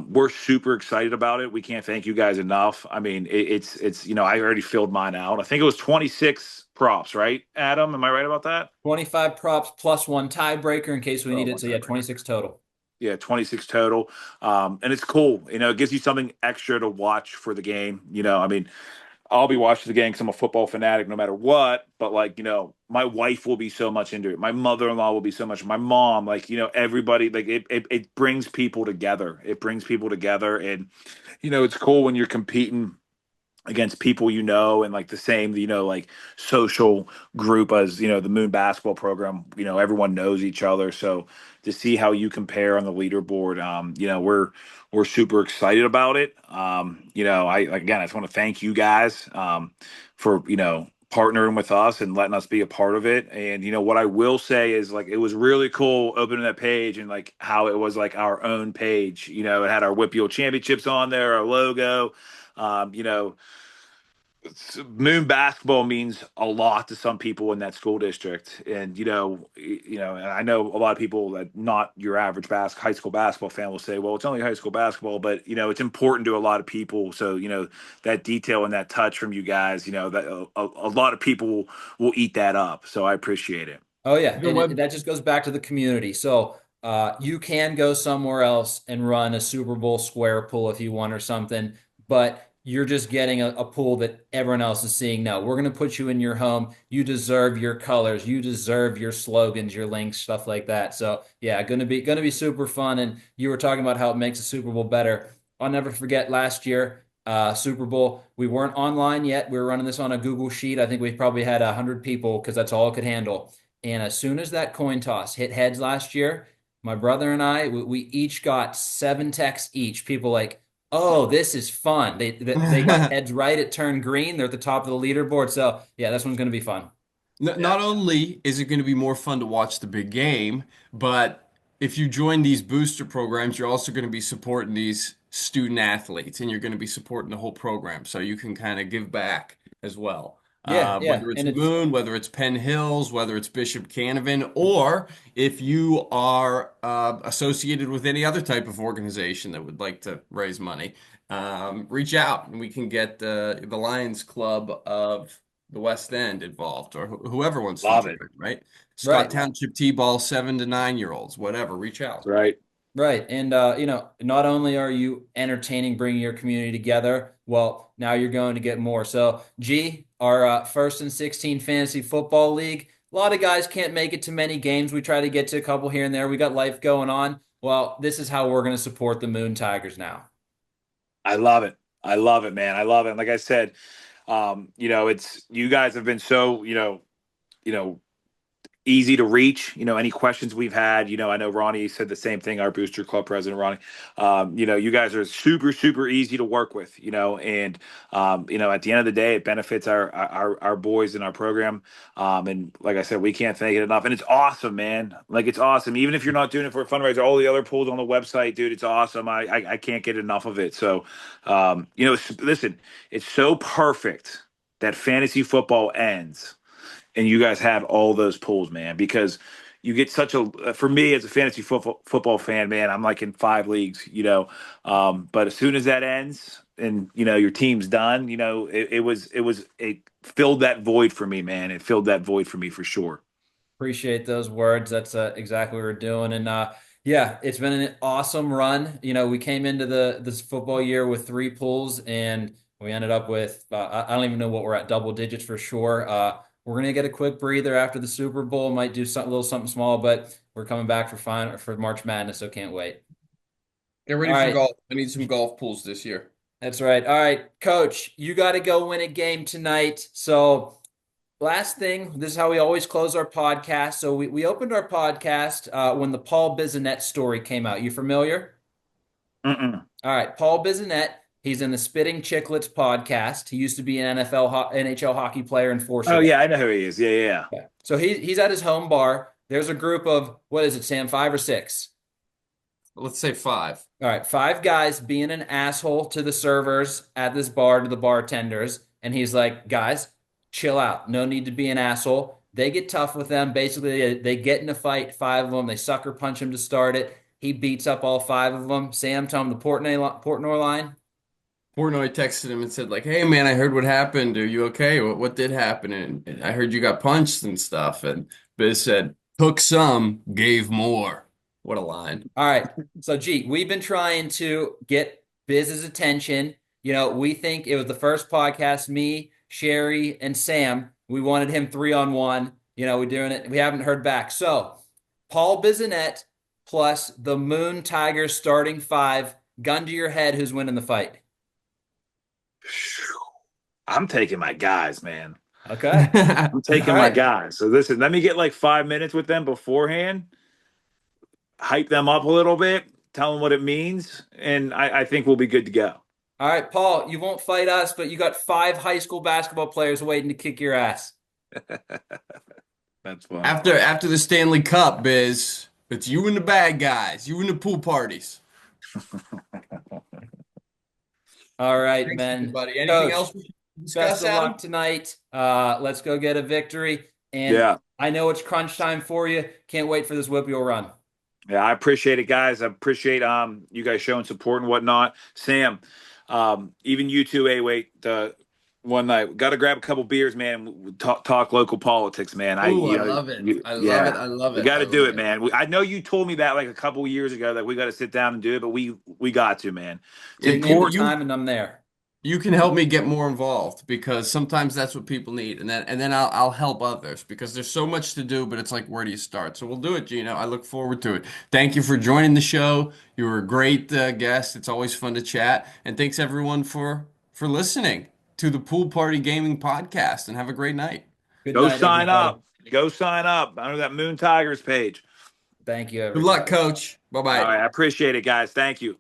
We're super excited about it. We can't thank you guys enough. I mean, it's I already filled mine out. I think it was 26 props, right? Adam, am I right about that? 25 props plus one tiebreaker in case we Oh, need it. one So yeah, tiebreaker. 26 total. Yeah, 26 total. And it's cool. It gives you something extra to watch for the game. I mean, I'll be watching the game because I'm a football fanatic no matter what. But like, my wife will be so much into it. My mother-in-law will be so much. My mom, like, everybody, like it brings people together. It brings people together. And, it's cool when you're competing against people and like the same like social group as the moon basketball program. Everyone knows each other, so to see how you compare on the leaderboard, we're super excited about it. I just want to thank you guys for partnering with us and letting us be a part of it. And what I will say is like it was really cool opening that page and like how it was like our own page. It had our WPIAL championships on there, our logo. um, you know Moon basketball means a lot to some people in that school district, and and I know a lot of people that not your average high school basketball fan will say, "Well, it's only high school basketball," but it's important to a lot of people. So that detail and that touch from you guys, that a lot of people will eat that up. So I appreciate it. Oh yeah, The and web. that just goes back to the community. So you can go somewhere else and run a Super Bowl square pool if you want or something, but you're just getting a pool that everyone else is seeing. No, we're going to put you in your home. You deserve your colors. You deserve your slogans, your links, stuff like that. So yeah, going to be super fun. And you were talking about how it makes the Super Bowl better. I'll never forget last year. Super Bowl. We weren't online yet. We were running this on a Google Sheet. I think we probably had 100 people because that's all it could handle. And as soon as that coin toss hit heads last year, my brother and I, we each got 7 texts each. People like, oh, this is fun. They got heads right. It turned green. They're at the top of the leaderboard. So yeah, this one's going to be fun. Yeah. Not only is it going to be more fun to watch the big game, but if you join these booster programs, you're also going to be supporting these student athletes and you're going to be supporting the whole program. So you can kind of give back as well. Yeah, yeah, Whether it's and it's Moon, whether it's Penn Hills, whether it's Bishop Canavan, or if you are associated with any other type of organization that would like to raise money, reach out and we can get the Lions Club of the West End involved, or whoever wants to Love join, it. right? Scott right. Township T-ball 7 to 9 year olds, whatever, reach out. Right. Right. And, not only are you entertaining, bringing your community together, well, now you're going to get more. So, G, our first and 16 fantasy football league, a lot of guys can't make it to many games. We try to get to a couple here and there. We got life going on. Well, this is how we're going to support the Moon Tigers now. I love it. I love it, man. I love it. And like I said, it's you guys have been so, you know, easy to reach. Any questions we've had, I know Ronnie said the same thing, our booster club president, Ronnie. You guys are super, super easy to work with, and, at the end of the day, it benefits our boys in our program. And like I said, we can't thank it enough. And it's awesome, man. Like, it's awesome. Even if you're not doing it for a fundraiser, all the other pools on the website, dude, it's awesome. I can't get enough of it. So, listen, it's so perfect that fantasy football ends and you guys have all those pools, man, because you get such a, for me as a fantasy football fan, man, I'm like in 5 leagues, but as soon as that ends and, your team's done, it filled that void for me, man. It filled that void for me for sure. Appreciate those words. That's exactly what we're doing. And yeah, it's been an awesome run. We came into this football year with 3 pools, and we ended up with I don't even know what we're at, double digits for sure. We're gonna get a quick breather after the Super Bowl. Might do something, a little something small, but we're coming back for March Madness, so can't wait. Get All ready for right, golf. I need some golf pools this year. that's right. All right, Coach, you got to go win a game tonight. So. Last thing, this is how we always close our podcast. So we opened our podcast when the Paul Bissonnette story came out. You familiar? Mm-mm. All right, Paul Bissonnette. He's in the Spitting Chicklets podcast. He used to be an NHL hockey player, enforcer Oh there. yeah, I know who he is. Yeah, yeah. Yeah. So he's at his home bar. There's a group of, what is it, Sam, 5 or 6? Let's say 5. All right, 5 guys being an asshole to the servers at this bar, to the bartenders. And he's like, guys, chill out. No need to be an asshole. They get tough with them. Basically, they get in a fight, 5 of them. They sucker punch him to start it. He beats up all 5 of them. Sam, tell him the Portnoy line. Portnoy texted him and said, like, hey, man, I heard what happened. Are you okay? What did happen? And I heard you got punched and stuff. And Biz said, took some, gave more. What a line. All right. So, gee, we've been trying to get Biz's attention. We think it was the first podcast, me, Sherry, and Sam. We wanted him 3-on-1. We're doing it. We haven't heard back. So, Paul Bissonnette plus the Moon Tigers starting 5. Gun to your head, who's winning the fight? I'm taking my guys, man. Okay. I'm taking All my right. guys. So listen, let me get like 5 minutes with them beforehand, hype them up a little bit, tell them what it means, and I think we'll be good to go. All right, Paul, you won't fight us, but you got 5 high school basketball players waiting to kick your ass. That's fun. After the Stanley Cup, Biz, it's you and the bad guys, you and the pool parties. All right, Thanks, man. everybody. Anything Coach, else we should best discuss, of Adam? luck tonight. Let's go get a victory. And Yeah. I know it's crunch time for you. Can't wait for this WPIAL run. Yeah, I appreciate it, guys. I appreciate you guys showing support and whatnot. Sam, even you too, wait, the one night. Got to grab a couple beers, man. Talk local politics, man. Ooh, I love it. I love it. I love We it. got I to do love it, man. I know you told me that like a couple years ago that we got to sit down and do it, but we got to, man. It's Give me important. time and I'm there. You can help me get more involved because sometimes that's what people need, and then I'll help others because there's so much to do, but it's like where do you start? So we'll do it, Gino. I look forward to it. Thank you for joining the show. You were a great guest. It's always fun to chat, and thanks everyone for listening to the Pool Party Gaming Podcast. And have a great night. Good Go night, sign everybody. up. Go sign up under that Moon Tigers page. Thank you, Good everybody. luck, Coach. Bye All bye. right, I appreciate it, guys. Thank you.